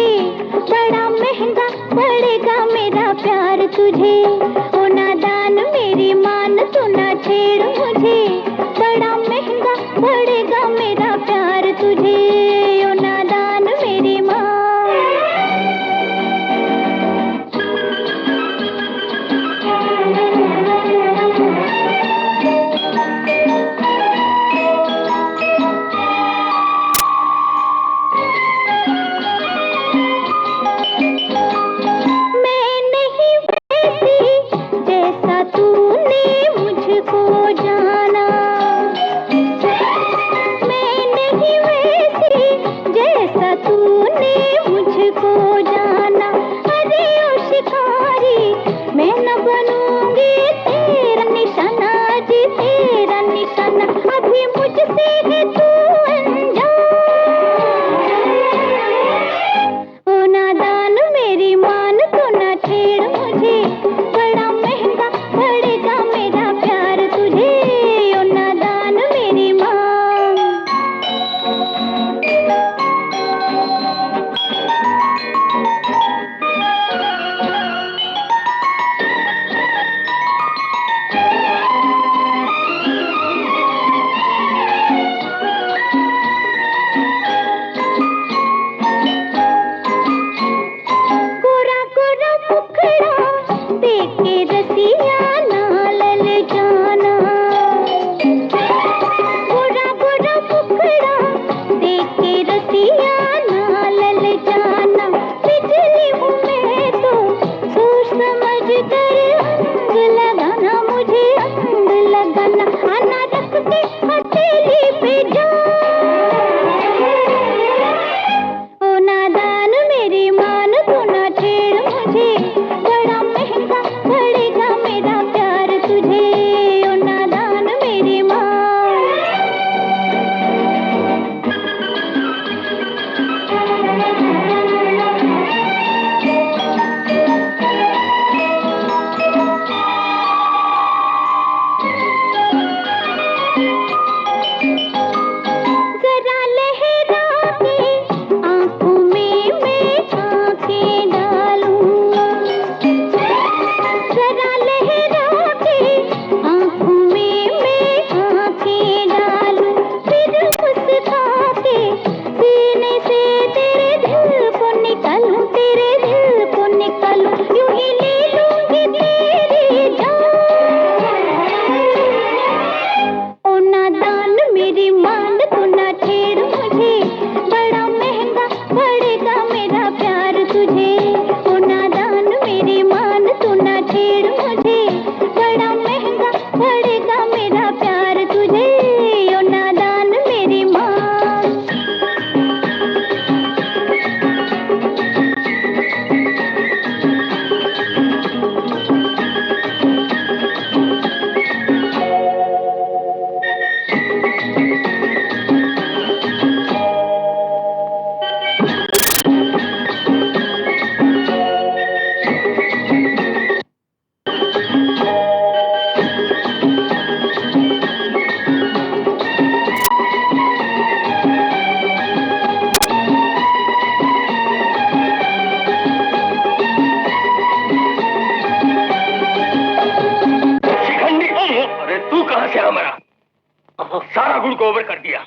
कर दिया।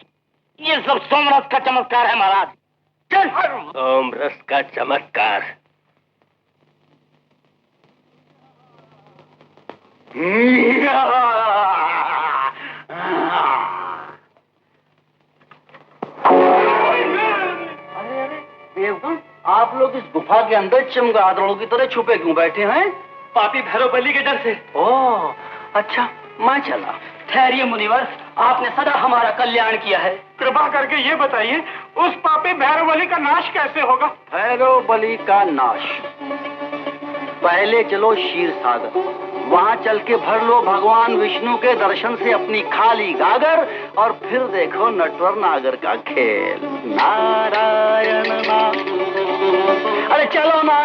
ये सब सोमरस का चमत्कार है महाराज। चल। सोमरस का चमत्कार। देवगण, आप लोग इस गुफा के अंदर चमगादड़ों की तरह छुपे क्यों बैठे हैं? पापी भैरव बलि के डर से। ओह, अच्छा, मैं चला। ठहरिए मुनिवर, आपने सदा हमारा कल्याण किया है। कृपा करके ये बताइए, उस पापी भैरव बलि का नाश कैसे होगा? भैरव बलि का नाश। पहले चलो क्षीर सागर, वहां चल के भर लो भगवान विष्णु के दर्शन से अपनी खाली गागर, और फिर देखो नटवर नागर का खेल। नारायण नाम। अरे चलो ना।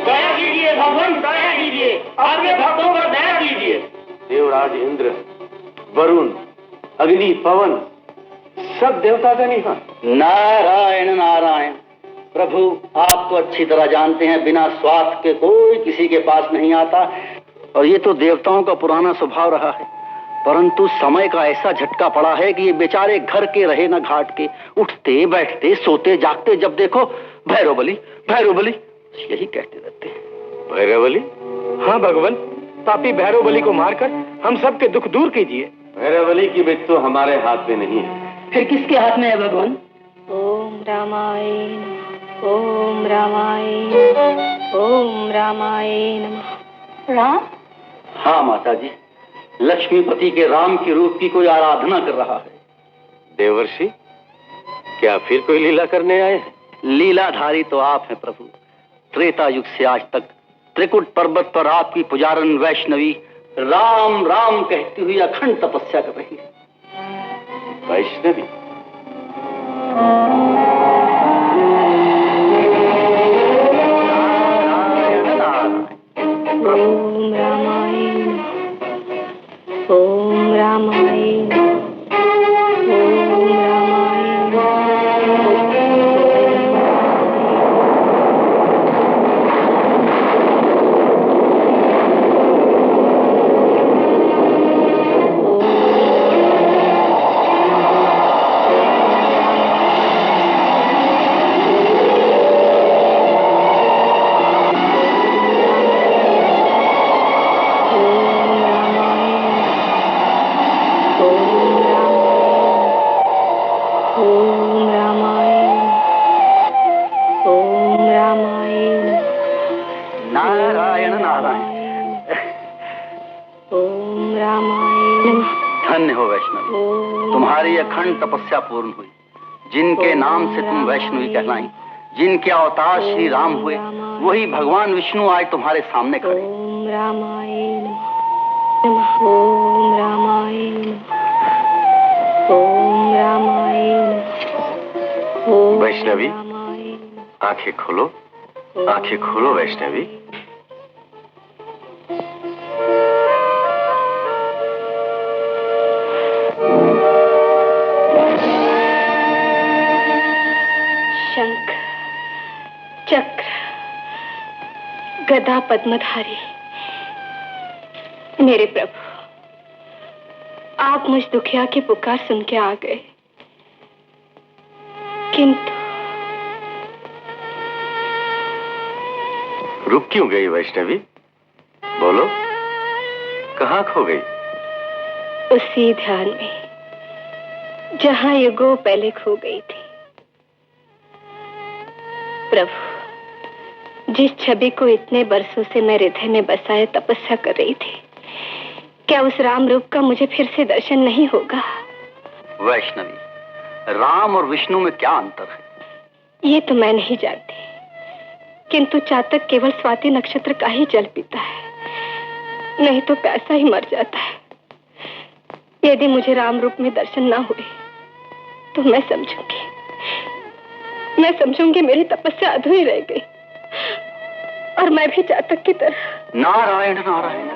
दया कीजिए भगवान, दया कीजिए, आपके भक्तों पर दया कीजिए। देवराज इंद्र, वरुण, अग्नि, पवन, सब देवतागण यहाँ। नारायण नारायण। प्रभु, आप तो अच्छी तरह जानते हैं, बिना स्वार्थ के कोई किसी के पास नहीं आता, और ये तो देवताओं का पुराना स्वभाव रहा है। परंतु समय का ऐसा झटका पड़ा है कि ये बेचारे घर के रहे न घाट के, उठते बैठते सोते जागते जब देखो भैरव बलि भैरव बलि, यही कहते रहते हैं। भैरव बलि? हाँ भगवान, पापी भैरव बलि को मारकर हम सबके दुख दूर कीजिए। भैरव बलि की मृत्यु हमारे हाथ में नहीं है। फिर किसके हाथ में है भगवान? ओम रामाय नमः, ओम रामाय नमः, ओम रामाय नमः। राम? हाँ माता जी, लक्ष्मीपति के राम के रूप की कोई आराधना कर रहा है। देवर्षि, क्या फिर कोई लीला करने आए हैं? लीलाधारी तो आप हैं प्रभु। त्रेता युग से आज तक त्रिकुट पर्वत पर आपकी पुजारन वैष्णवी राम राम कहती हुई अखंड तपस्या कर रही है। वैष्णवी? ओम रामाय नमः, ओम रामाय नमः, ओम रामाय अखंड तपस्या पूर्ण हुई। जिनके नाम से तुम वैष्णवी कहलाई, जिनके अवतार श्री राम हुए, वही भगवान विष्णु आज तुम्हारे सामने खड़े। ओम रामाय नमः, ओम रामाय नमः, ओम रामाय नमः। वैष्णवी, आंखें खोलो, आंखें खोलो वैष्णवी। शंख, चक्र, गदा पद्मधारी, मेरे प्रभु, आप मुझ दुखिया की पुकार सुन के आ गए, किंतु रुक क्यों गई वैष्णवी? बोलो, कहाँ खो गई? उसी ध्यान में जहां युगों पहले खो गई थी। प्रभु, जिस छवि को इतने बरसों से मैं हृदय में बसाए तपस्या कर रही थी, क्या उस राम रूप का मुझे फिर से दर्शन नहीं होगा? वैष्णवी, राम और विष्णु में क्या अंतर है? ये तो मैं नहीं जानती, किंतु चातक केवल स्वाति नक्षत्र का ही जल पीता है, नहीं तो प्यासा ही मर जाता है। यदि मुझे राम रूप में दर्शन ना हुए तो मैं समझूंगी मेरी तपस्या अधूरी रह गई, और मैं भी चातक की तरह। नारायण नारायण।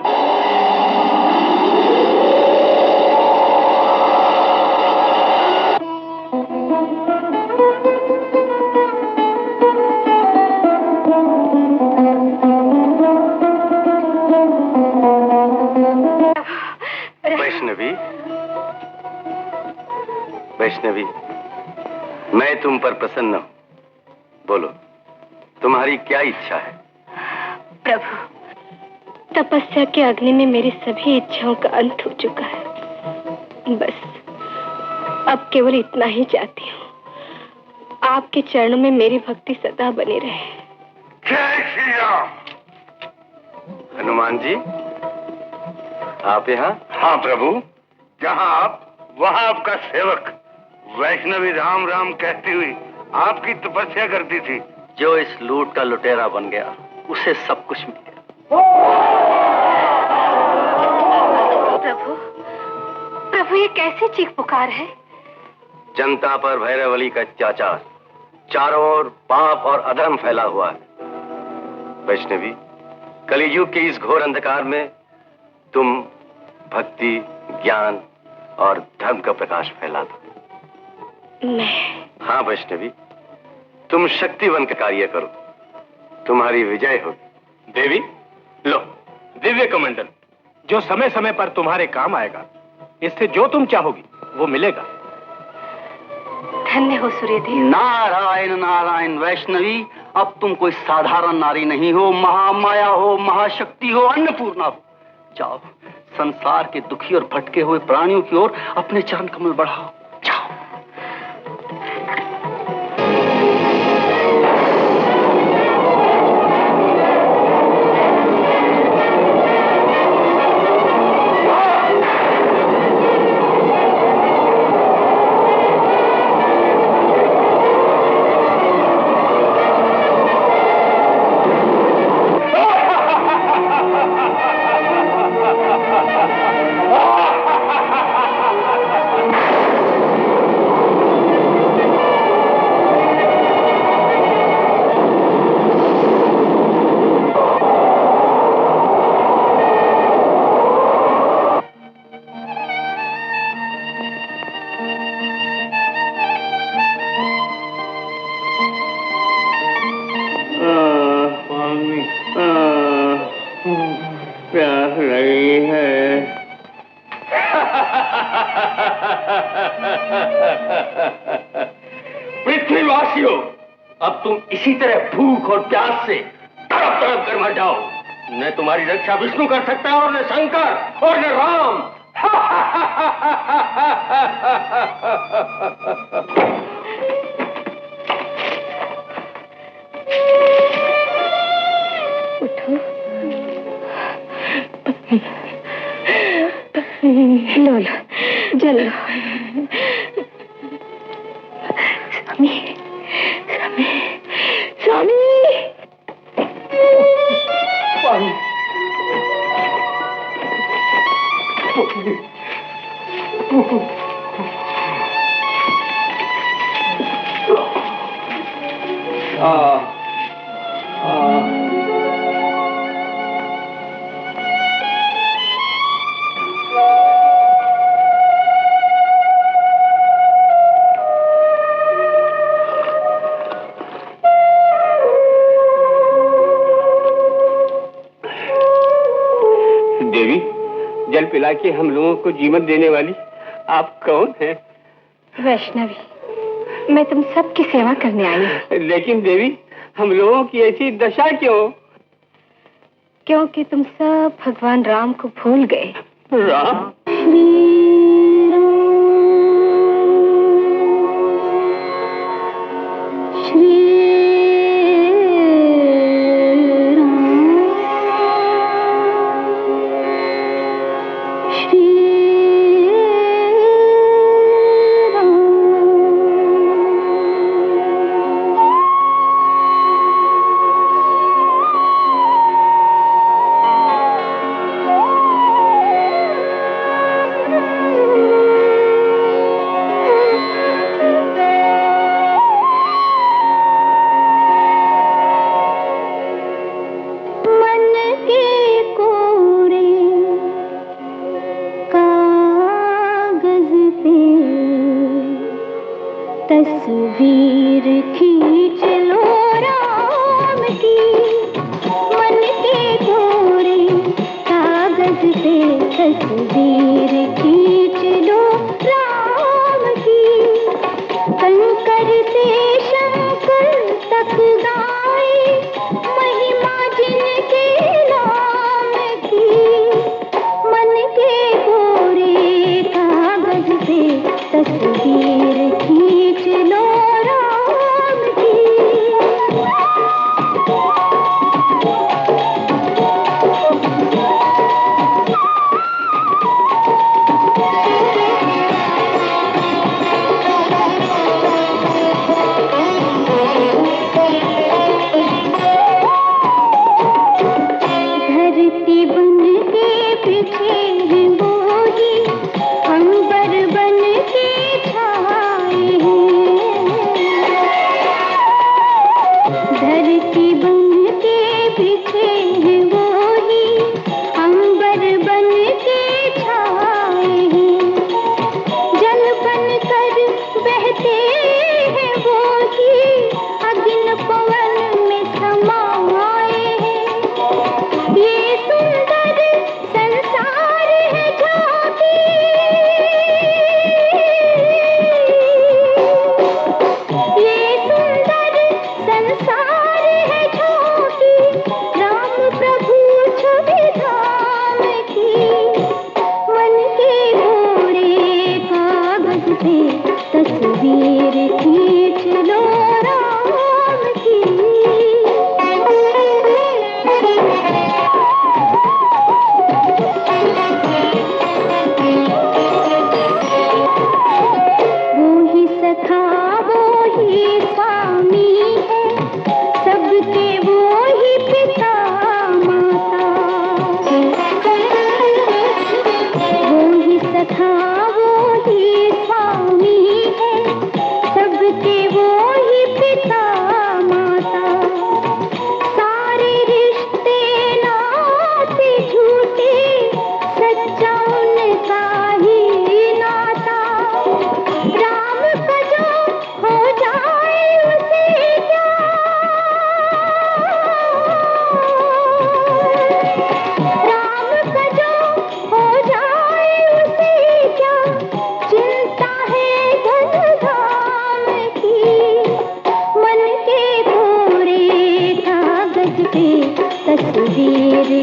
वैष्णवी, वैष्णवी, वैष्णवी, मैं तुम पर प्रसन्न हूं। बोलो, तुम्हारी क्या इच्छा है? प्रभु, तपस्या के अग्नि में मेरी सभी इच्छाओं का अंत हो चुका है। बस अब केवल इतना ही चाहती हूँ, आपके चरणों में मेरी भक्ति सदा बनी रहे। जय श्री राम। हनुमान जी, आप यहाँ? हाँ प्रभु, जहाँ आप वहाँ आपका सेवक वैष्णवी राम राम कहती हुई आपकी तपस्या करती थी। जो इस लूट का लुटेरा बन गया, उसे सब कुछ मिल गया। प्रभु, प्रभु ये कैसी चीख पुकार है? जनता पर भैरवली का अत्याचार, चारों ओर पाप और अधर्म फैला हुआ है। वैष्णवी, कलियुग के इस घोर अंधकार में तुम भक्ति, ज्ञान और धर्म का प्रकाश फैला दो। हाँ वैष्णवी, तुम शक्तिवन का कार्य करो, तुम्हारी विजय होगी। देवी, लो दिव्य कमंडल, जो समय समय पर तुम्हारे काम आएगा। इससे जो तुम चाहोगी वो मिलेगा। धन्य हो सूर्यदेव। नारायण नारायण। वैष्णवी, अब तुम कोई साधारण नारी नहीं हो, महामाया हो, महाशक्ति हो, अन्नपूर्णा हो। जाओ, संसार के दुखी और भटके हुए प्राणियों की ओर अपने चरण कमल बढ़ाओ। जाओ। पृथ्वीवासियों, अब तुम इसी तरह भूख और प्यास से तड़प तड़प कर मर जाओ। न तुम्हारी रक्षा विष्णु कर सकता है, और न शंकर, और न राम। उठो, लो लो, जल लो। स्वामी, स्वामी, स्वामी। पानी। देवी, जल पिला के हम लोगों को जीवन देने वाली आप कौन हैं? वैष्णवी, मैं तुम सबकी सेवा करने आई हूँ। लेकिन देवी, हम लोगों की ऐसी दशा क्यों? क्योंकि तुम सब भगवान राम को भूल गए। राम? तस्वीर खींच लो राम की, मन के कोरे कागज पे तस्वीर खींच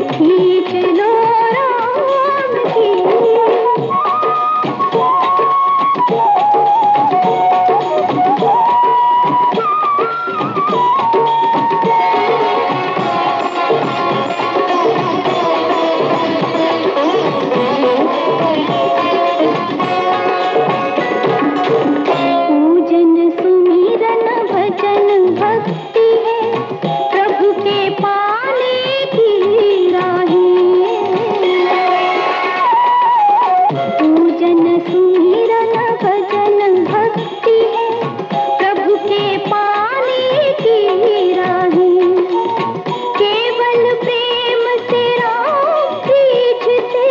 खींच लो राम की। पूजन सुमिरन भजन भक्ति है प्रभु के पाने की राहें। पूजन सुमिरन भजन भक्ति है प्रभु के पाने की राहें। केवल प्रेम से राम खींचते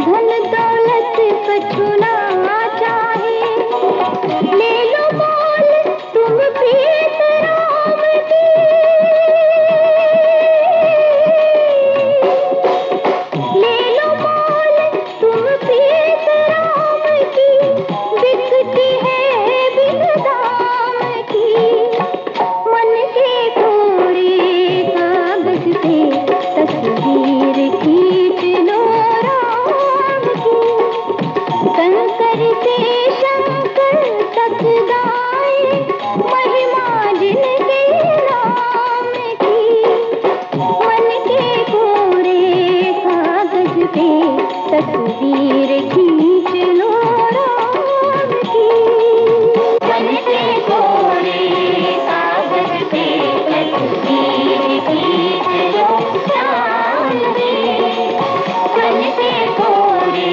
धन दौलत कछु ना चाहे। ले लो मोल तुम प्रीत राम की। ले लो मोल तुम प्रीत राम की। बिकती है बिन दाम की। मन के कोरे कागज पे तस्वीर खींच लो राम की। कंकर से शंकर तक गाए महिमा जिनके नाम की। मन के कोरे कागज पे तस्वीर खींच लो राम की। मन के कोरे कागज पे तस्वीर खींच लो राम की। मन के कोरे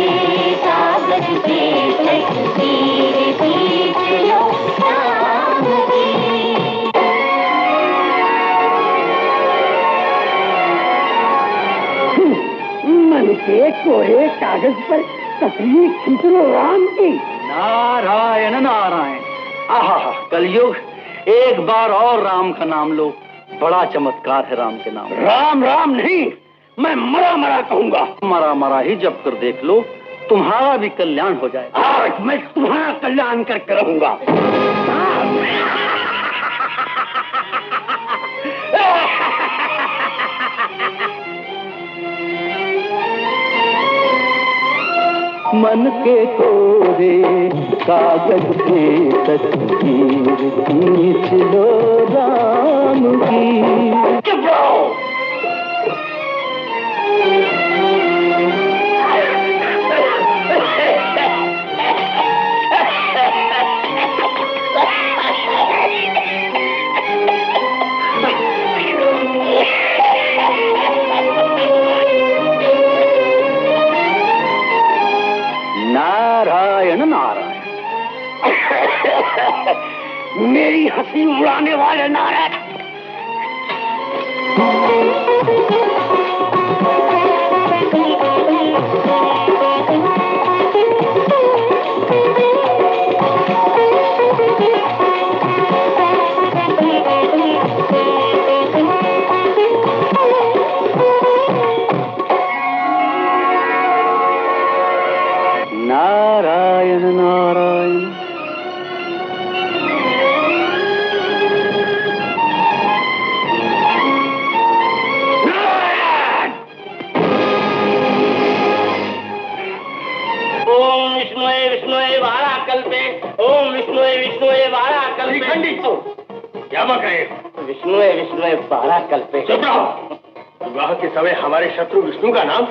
कागज पे तस्वीर खींच लो राम की। मन के कोरे कागज पर तस्वीर खींच लो राम की। नारायण नारायण। आहा, कलयुग, एक बार और राम का नाम लो। बड़ा चमत्कार है राम के नाम। राम राम नहीं, मैं मरा मरा कहूंगा। मरा मरा ही जब कर देख लो, तुम्हारा भी कल्याण हो जाए। आज मैं तुम्हारा कल्याण करके रहूंगा। मन के कोरे कागज पे तस्वीर खींच लो राम की। चुप रहो। नारायण नारायण। मेरी हंसी उड़ाने वाले नारायण। नारायण नारायण। ओम विष्णुए विष्णुए वारा कल्पे। ओम विष्णुए विष्णुए वारा कल्पे। क्या बक रहे हो? विष्णुए विष्णुए वारा कल्पे। चुप रहो। विवाह के समय हमारे शत्रु विष्णु का नाम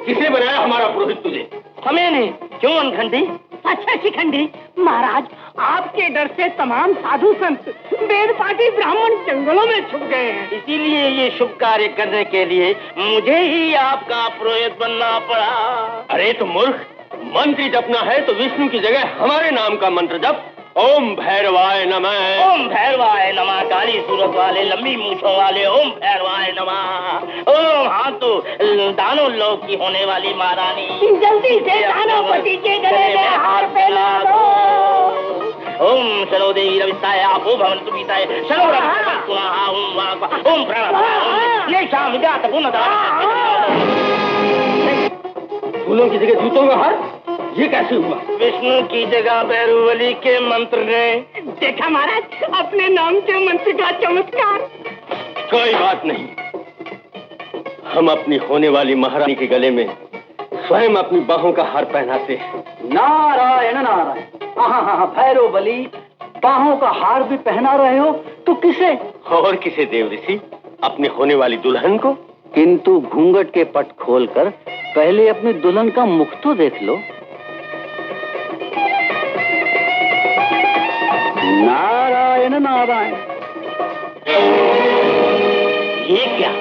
किसे बनाया हमारा पुरोहित तुझे? हमें नहीं। क्यों अनखंडी? अच्छा शिखंडी महाराज, आपके डर से तमाम साधु संत वेद पाठी ब्राह्मण जंगलों में छुप गए हैं। इसीलिए ये शुभ कार्य करने के लिए मुझे ही आपका पुरोहित बनना पड़ा। अरे तो मूर्ख, मंत्र जपना है तो विष्णु की जगह हमारे नाम का मंत्र जप। ओम भैरवाय नमः। ओम भैरवाय नमः। काली सूरत वाले, लंबी मूछों वाले, ओम भैरवाय नमः। ओम हाँ तो दानव लोक की होने वाली महारानी, जल्दी से दानवपति के गले में हार पहना दो। ओम शनो देवी रविताय आपो भवन्तु पिताय शनो रविताय पुनः ओम वाक ओम प्रणव ये शाम विद्यात पुनः। फूलों की जगह जूतों का हार, ये कैसे हुआ? विष्णु की जगह भैरवली के मंत्र ने। देखा महाराज, अपने नाम के मंत्र का चमत्कार। कोई बात नहीं, हम अपनी होने वाली महारानी के गले में स्वयं अपनी बाहों का हार पहनाते हैं। नारायण नारायण। हाँ, भैरव बली, बाहों का हार भी पहना रहे हो तो किसे? और किसे देव ऋषि? अपनी होने वाली दुल्हन को। किंतु घूंघट के पट खोलकर पहले अपनी दुल्हन का मुख तो देख लो। नारायण नारायण। ये क्या?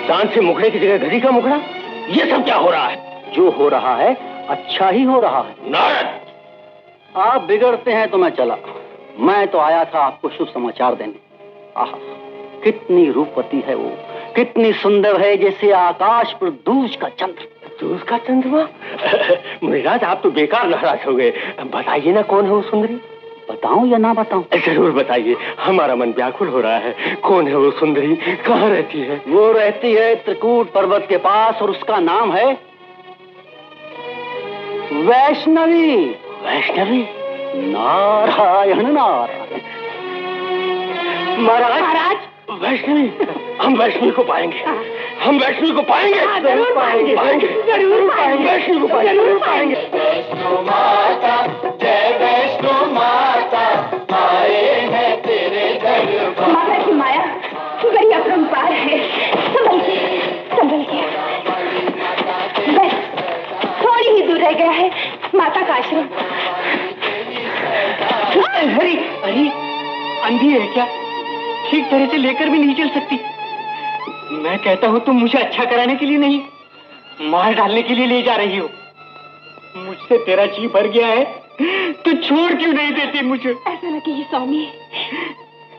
चांद से मुखड़े की जगह घड़ी का मुखड़ा? ये सब क्या हो रहा है? जो हो रहा है अच्छा ही हो रहा है। नारद, आप बिगड़ते हैं तो मैं चला। मैं तो आया था आपको शुभ समाचार देने। आहा, कितनी रूपवती है वो, कितनी सुंदर है, जैसे आकाश पर दूज का चंद्र। दूज का चंद्रमा? मुनिराज, आप तो बेकार नाराज हो गए। बताइए ना, कौन है वो सुंदरी? बताऊं या ना बताऊं? जरूर बताइए, हमारा मन व्याकुल हो रहा है। कौन है वो सुंदरी? कहाँ रहती है? वो रहती है त्रिकूट पर्वत के पास और उसका नाम है वैष्णवी। वैष्णवी? नारायण नारायण। महाराज, वैष्णवी, हम वैष्णवी को पाएंगे। हम वैष्णवी को पाएंगे। जरूर पाएंगे, जरूर पाएंगे, वैष्णवी को पाएंगे, जरूर पाएंगे। वैष्णो माता, जय वैष्णो माता, आए हैं तेरे दरबार। माता की माया बड़ी अपरंपार है। संभल के, संभल के। बस थोड़ी ही दूर रह गया है माता का आश्रम। हरी, अरे अंधी है क्या? ठीक तरह से लेकर भी नहीं चल सकती। मैं कहता हूँ तुम मुझे अच्छा कराने के लिए नहीं, मार डालने के लिए ले जा रही हो। मुझसे तेरा जी भर गया है तो छोड़ क्यों नहीं देती मुझे? ऐसा न कहिए स्वामी,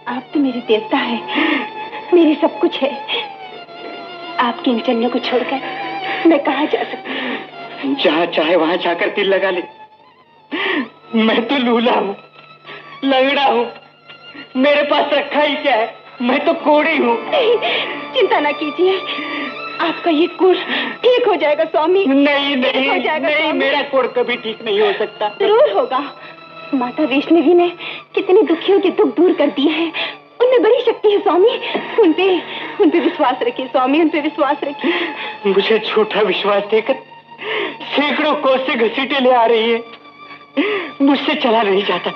आप तो मेरे देवता है, मेरी सब कुछ है। आपके इन चरणों को छोड़कर मैं कहाँ जा सकती हूँ? जहाँ चाहे वहाँ जाकर तिल लगा ले। मैं तो लूला हूँ, लंगड़ा हूँ, मेरे पास रखा ही क्या है? मैं तो कोड़ी हूँ। चिंता ना कीजिए, आपका ये कुर ठीक हो जाएगा स्वामी। नहीं नहीं हो जाएगा नहीं, स्वामी। मेरा कुर कभी ठीक नहीं हो सकता। जरूर होगा। माता वैष्णवी ने कितने दुखियों के दुख दूर कर दिए हैं, उनमें बड़ी शक्ति है स्वामी। उन पे विश्वास रखिए स्वामी, उन पे विश्वास रखिए। मुझे झूठा विश्वास देकर सैकड़ों कोस से घसीटे ले आ रही है। मुझसे चला नहीं जाता,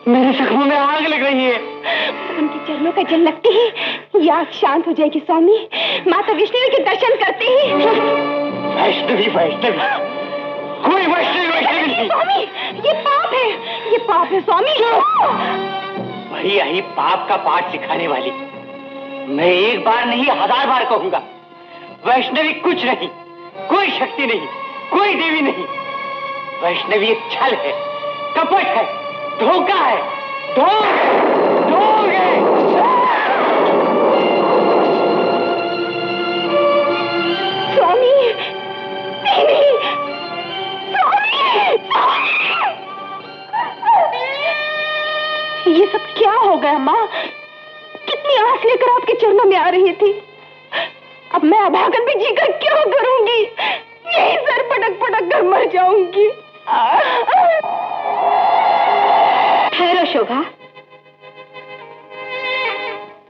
मेरे जख्मों में आग लग रही है। उनके चरणों का जल लगते ही ये आग शांत हो जाएगी स्वामी। माता वैष्णवी के दर्शन करते ही। वैष्णवी, वैष्णवी, कोई वैष्णवी नहीं। स्वामी, ये पाप है स्वामी। वही आई पाप का पाठ सिखाने वाली। मैं एक बार नहीं 1000 बार कहूंगा, वैष्णवी कुछ नहीं, कोई शक्ति नहीं, कोई देवी नहीं। वैष्णवी एक छल है, कपट है, धोखा है, ढोंग है। स्वामी, नहीं, ये सब क्या हो गया माँ? कितनी आस लेकर आपके चरणों में आ रही थी, अब मैं अभागन भी जीकर क्यों करूंगी? यही सर पटक पटक कर मर जाऊंगी। ठहरो शोभा,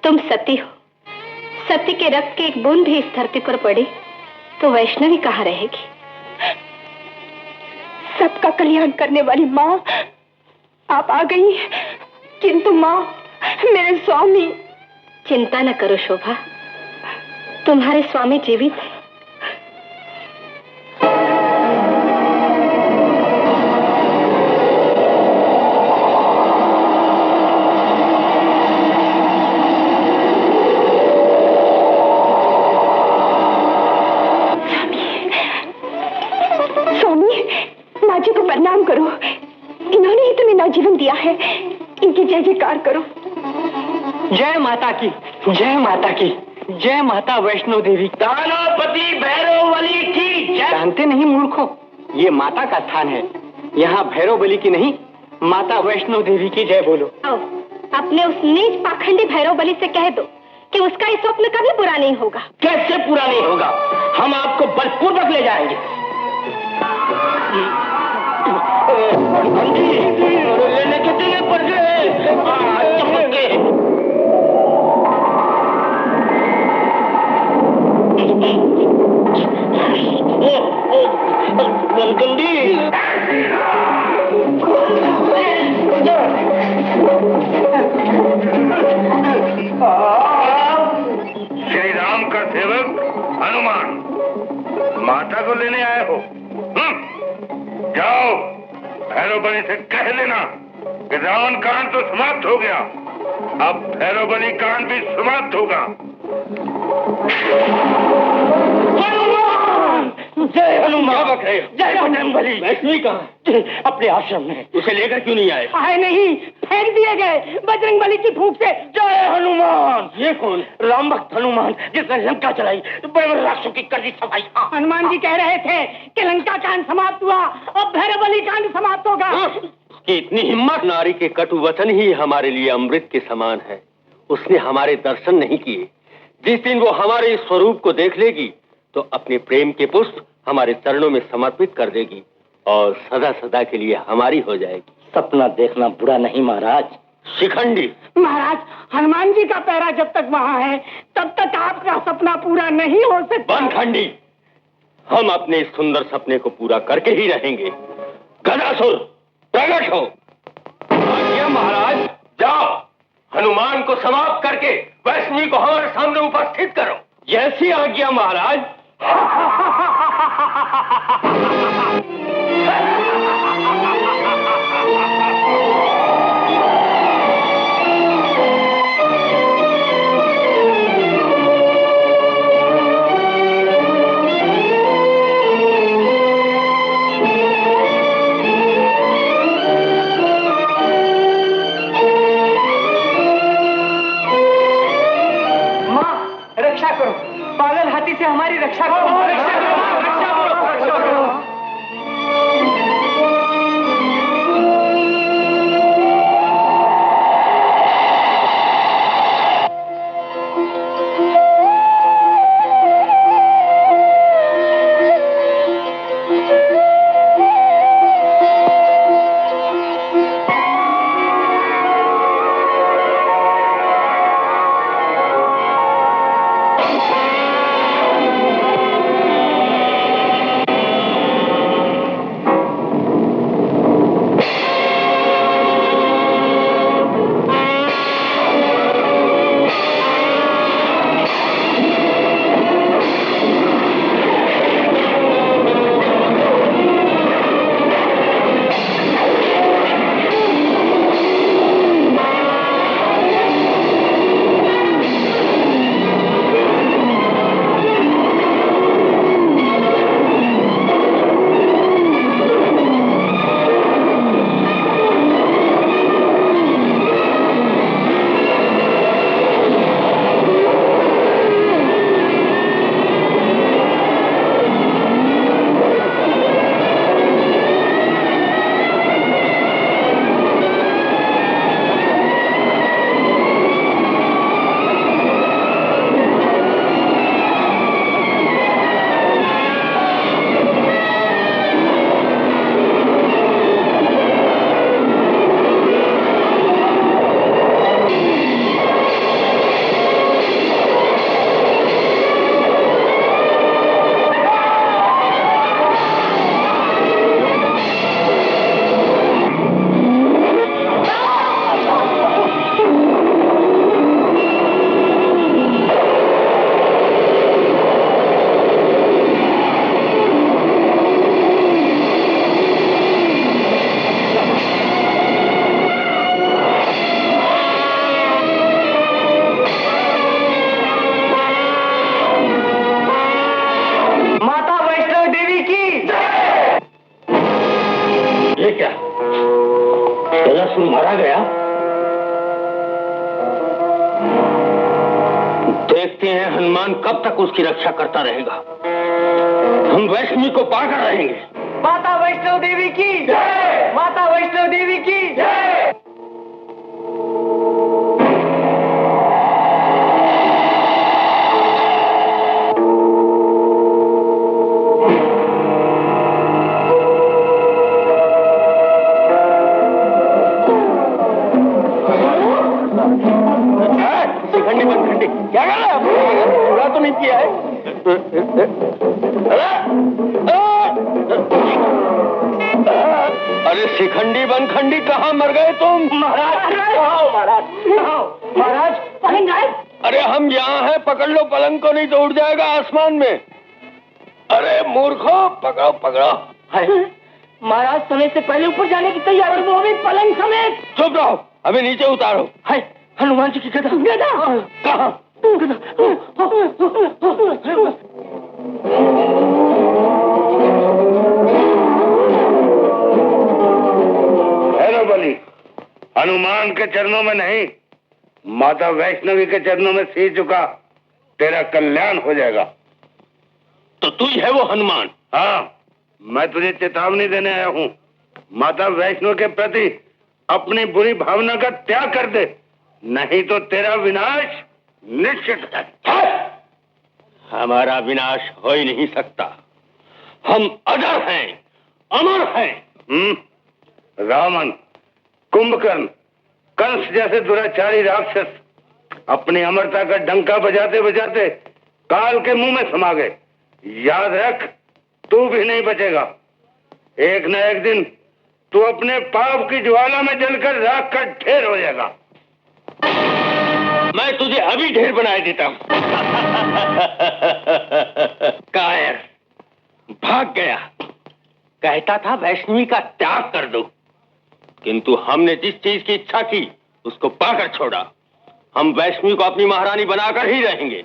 तुम सती हो। सती के रक्त की एक बूंद भी इस धरती पर पड़ी तो वैष्णवी कहाँ रहेगी? सबका कल्याण करने वाली माँ आप आ गई, किंतु माँ मेरे स्वामी। चिंता न करो शोभा, तुम्हारे स्वामी जीवित है। प्रणाम करो, इन्होंने ही तुम्हें नवजीवन दिया है, इनकी जय जयकार करो। जय माता की, जय माता की, जय माता वैष्णो देवी। दानवपति भैरव बली की जय। जानते नहीं मूर्खों, ये माता का स्थान है, यहाँ भैरव बली की नहीं, माता वैष्णो देवी की जय बोलो। अपने उस नीच पाखंडी भैरव बली से कह दो कि उसका इस स्वप्न कभी पूरा नहीं होगा। कैसे पूरा नहीं होगा? हम आपको बलपूर्वक ले जाएंगे। लेने के दिए पड़ गए, चमक गए। माता को लेने आए हो? जाओ भैरव बलि से कह देना कि रावण कांड तो समाप्त हो गया, अब भैरव बलि कांड भी समाप्त होगा। जय हनुमान, जय बजरंग बली। वैष्णवी कहाँ? अपने आश्रम में। उसे लेकर क्यों नहीं आए? आए नहीं, फेंक दिए गए बजरंग बली की फूंक से। जय हनुमान। ये कौन? राम भक्त हनुमान, जिसने लंका चलाई, बड़े बड़े राक्षसों की कर दी सफाई। हनुमान जी कह रहे थे कि लंका कांड समाप्त हुआ, अब भैरव बलि कांड समाप्त होगा। कि इतनी हिम्मत! नारी के कटु वचन ही हमारे लिए अमृत के समान है। उसने हमारे दर्शन नहीं किए। जिस दिन वो हमारे इस स्वरूप को देख लेगी तो अपने प्रेम के पुष्प हमारे चरणों में समर्पित कर देगी और सदा सदा के लिए हमारी हो जाएगी। सपना देखना बुरा नहीं महाराज। शिखंडी महाराज, हनुमान जी का पैरा जब तक वहाँ है तब तक आपका सपना पूरा नहीं हो सकता। बनखंडी, हम अपने इस सुंदर सपने को पूरा करके ही रहेंगे। गदासुर प्रकट हो। आज्ञा महाराज। जाओ, हनुमान को समाप्त करके वैष्णवी को हमारे सामने उपस्थित करो। जैसी आज्ञा महाराज। रक्षा करो, पागल हाथी से हमारी रक्षा करो। रक्षा करो, रक्षा करो, रक्षा करो। कब तक उसकी रक्षा करता रहेगा। हम वैष्णवी को पाकर रहेंगे। माता वैष्णव देवी की जय, माता वैष्णव देवी की जय। शिखंडी बनखंडी क्या कर रहा है? पूरा तो नहीं किया है। अरे शिखंडी बनखंडी कहाँ मर गए तुम? महाराज महाराज पलंग आए। अरे हम यहाँ हैं, पकड़ लो पलंग को, नहीं तो उड़ जाएगा आसमान में। अरे मूर्खो, पकड़ो पकड़ो। महाराज समय से पहले ऊपर जाने की तैयारी, वो भी पलंग समेत। चुप रहो, अभी नीचे उतारो। है हनुमान जी की गदा। गदा कहाँ? भैरव बली, हनुमान के चरणों में नहीं, माता वैष्णवी के चरणों में सिर झुका, तेरा कल्याण हो जाएगा। तो तू ही है वो हनुमान? हाँ, मैं तुझे चेतावनी देने आया हूँ। माता वैष्णो के प्रति अपनी बुरी भावना का त्याग कर दे, नहीं तो तेरा विनाश निश्चित है। हमारा विनाश हो ही नहीं सकता। हम अजर हैं, अमर हैं। रावण, कुंभकर्ण, कंस जैसे दुराचारी राक्षस अपनी अमरता का डंका बजाते बजाते काल के मुंह में समा गए। याद रख, तू भी नहीं बचेगा। एक न एक दिन तू अपने पाप की ज्वाला में जलकर राख का ढेर हो जाएगा। मैं तुझे अभी ढेर बनाए देता हूं। कायर, भाग गया। कहता था वैष्णवी का त्याग कर दो, किंतु हमने जिस चीज की इच्छा की उसको पाकर छोड़ा। हम वैष्णवी को अपनी महारानी बनाकर ही रहेंगे,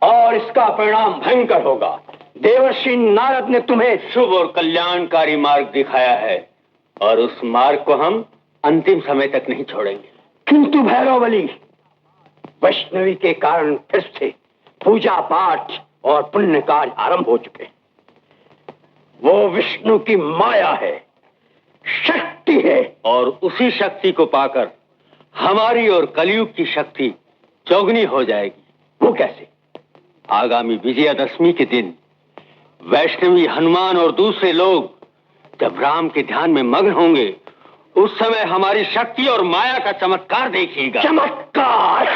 और इसका परिणाम भयंकर होगा। देवर्षि नारद ने तुम्हें शुभ और कल्याणकारी मार्ग दिखाया है, और उस मार्ग को हम अंतिम समय तक नहीं छोड़ेंगे। किंतु भैरव बली, वैष्णवी के कारण फिर से पूजा पाठ और पुण्य कार्य आरंभ हो चुके। वो विष्णु की माया है, शक्ति है, और उसी शक्ति को पाकर हमारी और कलयुग की शक्ति चौगुनी हो जाएगी। वो कैसे? आगामी विजयादशमी के दिन वैष्णवी, हनुमान और दूसरे लोग जब राम के ध्यान में मग्न होंगे, उस समय हमारी शक्ति और माया का चमत्कार देखिएगा। चमत्कार!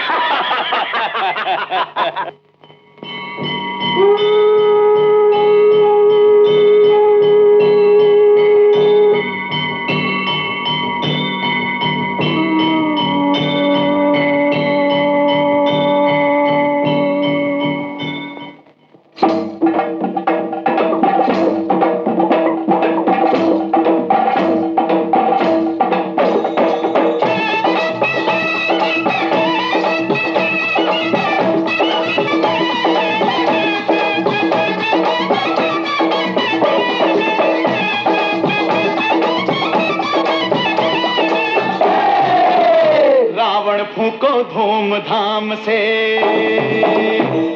धूमधाम से,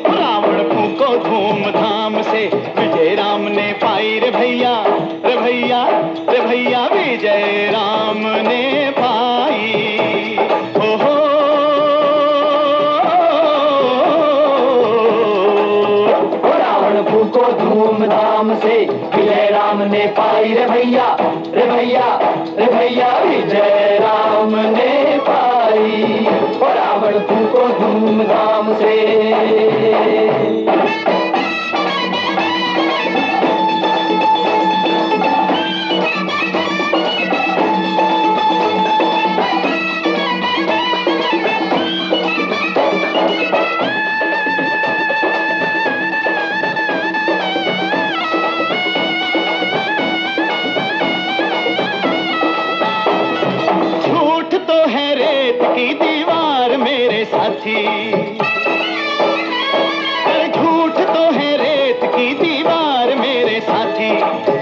रावण फूको धूमधाम से, विजय राम ने पाई रे भैया, रे भैया, रे भैया, विजय राम ने पाई। हो रावण फूको धूमधाम से, विजय राम ने पाई रे भैया, रे भैया, रे भैया, विजय राम ने पाई। रावण फूको धूमधाम से। झूठ तो है रेत की दीवार मेरे साथी, झूठ तो है रेत की दीवार मेरे साथी,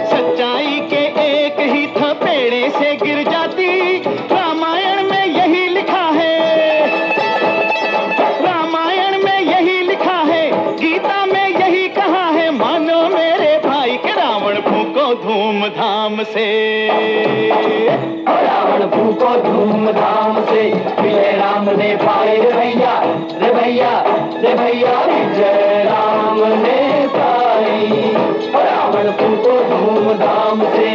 सच्चाई के एक ही थपेड़े से गिर जाती। रामायण में यही लिखा है, रामायण में यही लिखा है, गीता में यही कहा है, मानो मेरे भाई के रावण फूको धूमधाम से, रावण फूको धूमधाम से, विजय राम ने पाई रे भैया, रे भैया, रे भैया, विजय राम ने पाई। रावण फूको धूमधाम से।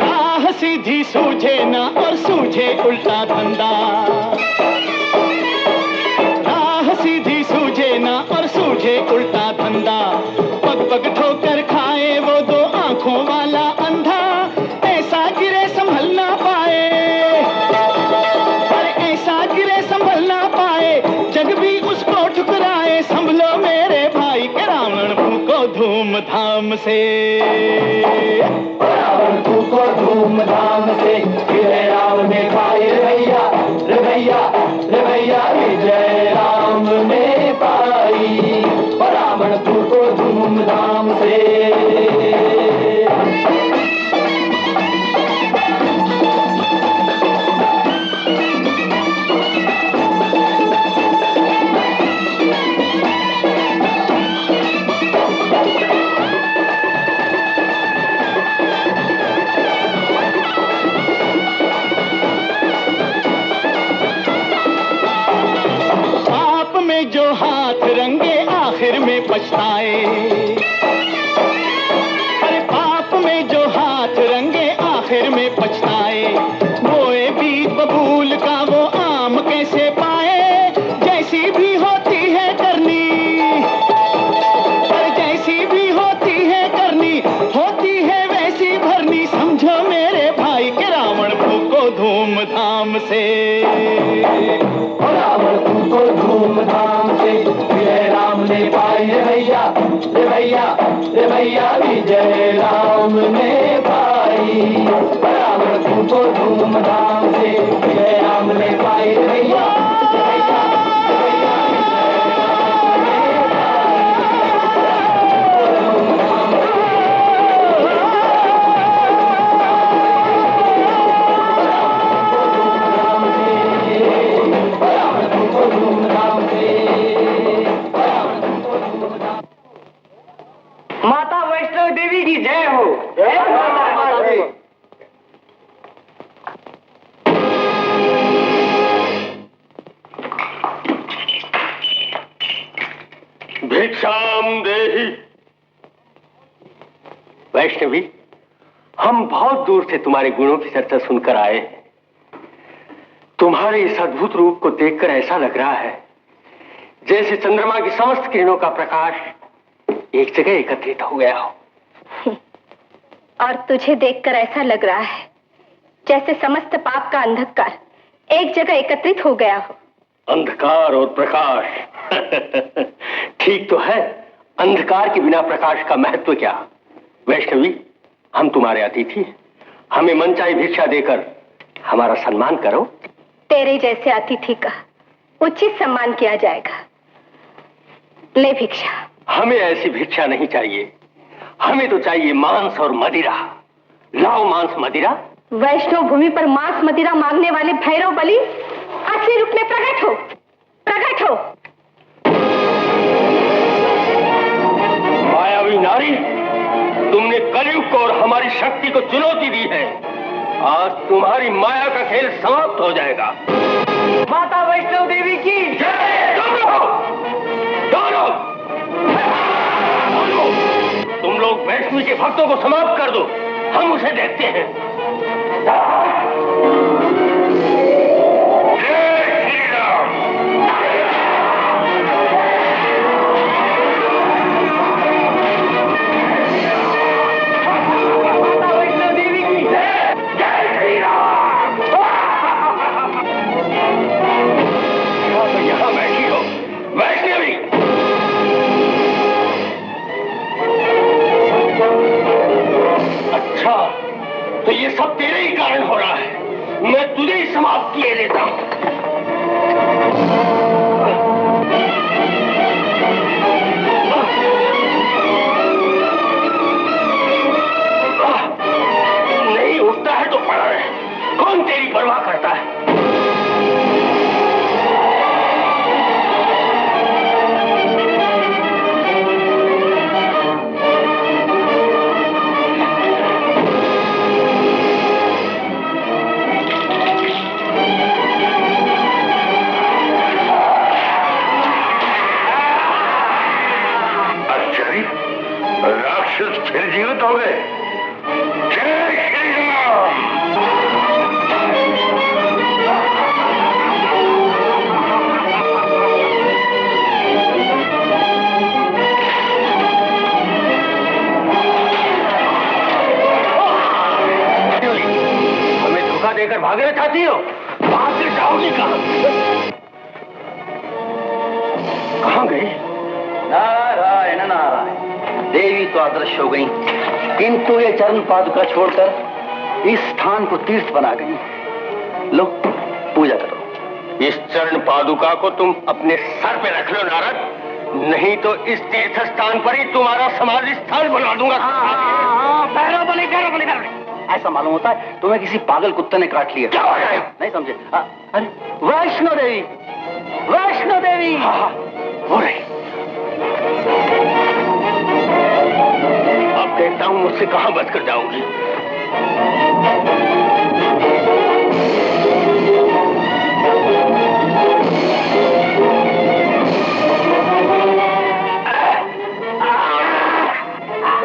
राह सीधी सूझे ना और सूझे उल्टा धंधा, राह सीधी सूझे ना और सूझे उल्टा धंधा, से। रावण फूको धूमधाम से, विजय राम ने पाई रे भैया, रे भैया, रे भैया, विजय राम ने पाई। रावण फूको धूमधाम से। जो हाथ रंगे आखिर में पछताए, अरे पाप में जो हाथ रंगे आखिर में पछताए, बोए बीज बबूल का वो आम कैसे पाए। जैसी भी होती है करनी, अरे जैसी भी होती है करनी, होती है वैसी भरनी। समझो मेरे भाई के रावण फूको धूमधाम से। रावण फूको धूमधाम से, विजय राम ने पाई रे भैया, रे भैया, रे भैया, विजय राम ने पाई। रावण फूको धूमधाम से, विजय राम ने पाई रे भैया, रे भैया, रे भैया, माता वैष्णो देवी की जय हो। जय माता दी। भिक्षाम देहि। वैष्णवी, हम बहुत दूर से तुम्हारे गुणों की चर्चा सुनकर आए हैं। तुम्हारे इस अद्भुत रूप को देखकर ऐसा लग रहा है जैसे चंद्रमा की समस्त किरणों का प्रकाश एक जगह एकत्रित हो गया हो। और तुझे देखकर ऐसा लग रहा है जैसे समस्त पाप का अंधकार एक जगह एकत्रित हो गया हो। अंधकार और प्रकाश ठीक तो है, अंधकार के बिना प्रकाश का महत्व क्या। वैष्णवी, हम तुम्हारे अतिथि, हमें मनचाही भिक्षा देकर हमारा सम्मान करो। तेरे जैसे अतिथि का उचित सम्मान किया जाएगा। ले भिक्षा। हमें ऐसी भिक्षा नहीं चाहिए, हमें तो चाहिए मांस और मदिरा। लाओ मांस मदिरा। वैष्णव भूमि पर मांस मदिरा मांगने वाले भैरव बलि असली रूप में प्रकट हो, प्रकट हो। मायावी नारी, तुमने कलयुग को और हमारी शक्ति को चुनौती दी है। आज तुम्हारी माया का खेल समाप्त हो जाएगा। माता वैष्णो देवी की जय। तुम लोग वैष्णवी के भक्तों को समाप्त कर दो, हम उसे देखते हैं। जय श्री राम। माता वैष्णो देवी की जय। जय श्री राम। तो यहाँ बैठी हो वैष्णवी। अच्छा, तो ये सब तेरे ही कारण हो रहा है। मैं तुझे ही समाप्त किए देता हूं। नहीं उठता है तो पड़ा रहे, कौन तेरी परवाह करता है। राक्षस फिर जीवित हो गए। जय श्री राम। हमें धोखा देकर भागना चाहती हो? भाग कर जाओगी कहां? कहां गई? नारायण नारायण। देवी तो अदृश्य हो गई, किंतु ये चरण पादुका छोड़कर इस स्थान को तीर्थ बना गई। लो पूजा करो। इस चरण पादुका को तुम अपने सर पे रख लो नारद, नहीं तो इस तीर्थ स्थान पर ही तुम्हारा समाधि स्थान बनवा दूंगा। भैरव बलि, भैरव बलि, भैरव बलि। ऐसा मालूम होता है तुम्हें किसी पागल कुत्ते ने काट लिया। क्या हो रहा है? नहीं समझे? अरे वैष्णो देवी, वैष्णो देवी। हाँ, हो रही। अब देखता हूं मुझसे कहां बच कर जाऊंगी।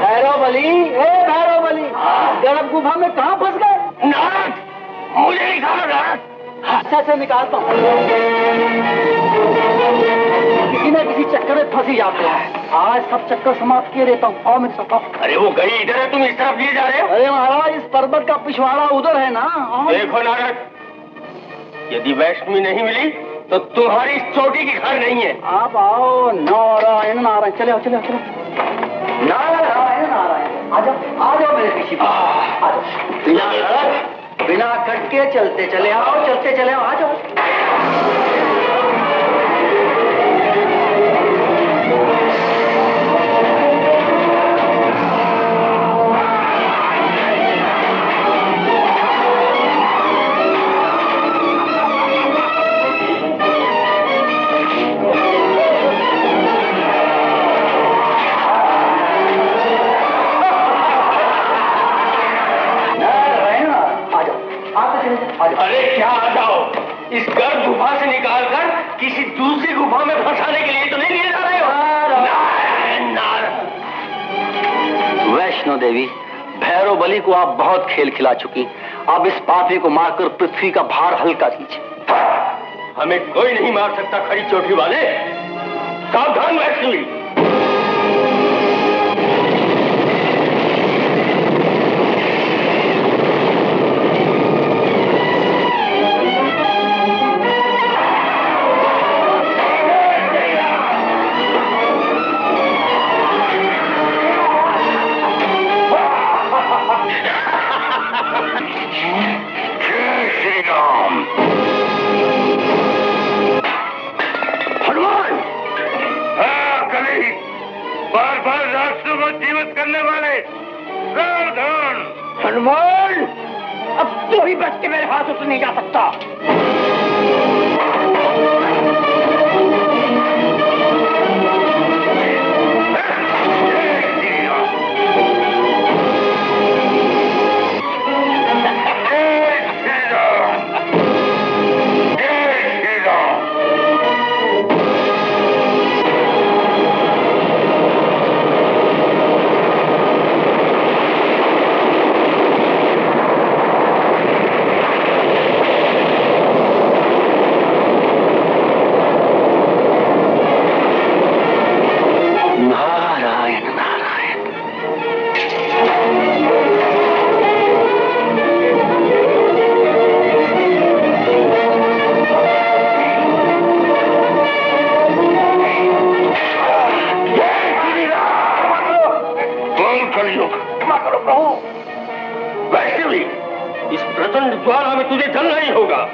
भैरव बलि, ए भैरव बलि, गर्भ गुफा में कहाँ फंस गए? नारद, मुझे निकालो नारद। से निकालता हूँ। किसी न किसी चक्कर में फंसी जाते हैं। आज सब चक्कर समाप्त किए देता हूँ। आओ मेरे साथ आओ। अरे वो गई इधर है, तुम इस तरफ लिए जा रहे हो। अरे महाराज, इस पर्वत का पिछवाड़ा उधर है ना। देखो नारद, यदि वैष्णवी नहीं मिली तो तुम्हारी इस चोटी की घर नहीं है। आप आओ। नारायण नारायण। चले आओ, चले आओ, चले आओ। नारायण नारायण। आ जाओ, आ जाओ मेरे पीछे। आ जाओ। बिना कट के चलते चले आओ, चलते चले आओ। आ जाओ। अरे क्या आ जाओ, इस गर्भ गुफा से निकालकर किसी दूसरी गुफा में फंसाने के लिए तो नहीं लिए जा रहे हो। नारायण नारायण। वैष्णो देवी, भैरव बलि को आप बहुत खेल खिला चुकी। अब इस पापी को मारकर पृथ्वी का भार हल्का कीजिए। हमें कोई नहीं मार सकता खड़ी चोटी वाले। सावधान वैष्णवी। हनुमान, अब तू ही बच के मेरे हाथों से नहीं जा सकता। ज्वाला में तुझे जलना ही होगा।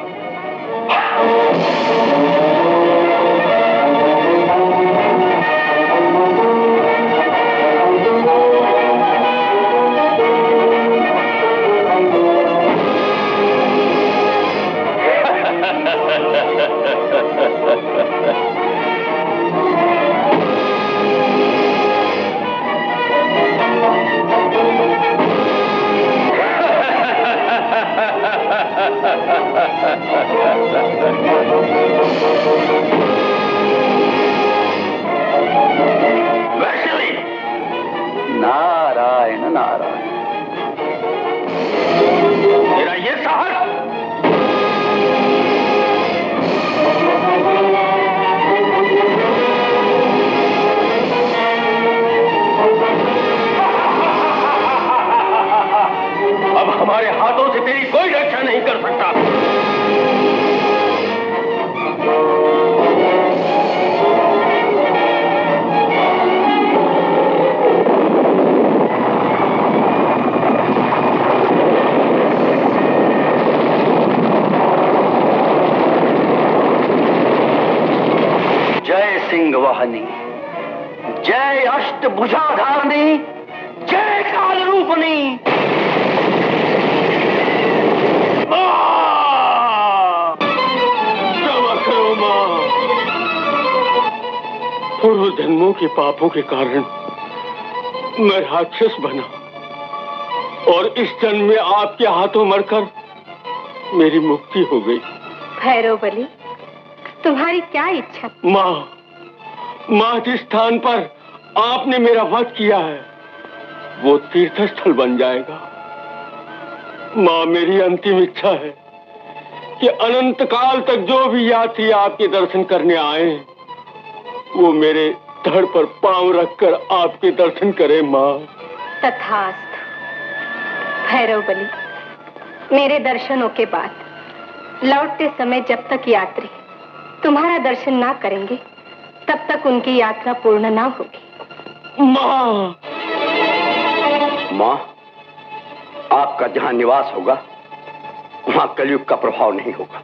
जन्मों के पापों के कारण मैं राक्षस बना और इस जन्म में आपके हाथों मरकर मेरी मुक्ति हो गई। भैरव बलि, तुम्हारी क्या इच्छा? माँ, जिस स्थान पर आपने मेरा वध किया है वो तीर्थ स्थल बन जाएगा। माँ, मेरी अंतिम इच्छा है कि अनंत काल तक जो भी यात्री आपके दर्शन करने आए वो मेरे धड़ पर पांव रखकर आपके दर्शन करे। माँ, तथास्तु। भैरव बलि, मेरे दर्शनों के बाद लौटते समय जब तक यात्री तुम्हारा दर्शन ना करेंगे तब तक उनकी यात्रा पूर्ण ना होगी। माँ, आपका जहाँ निवास होगा वहाँ कलयुग का प्रभाव नहीं होगा।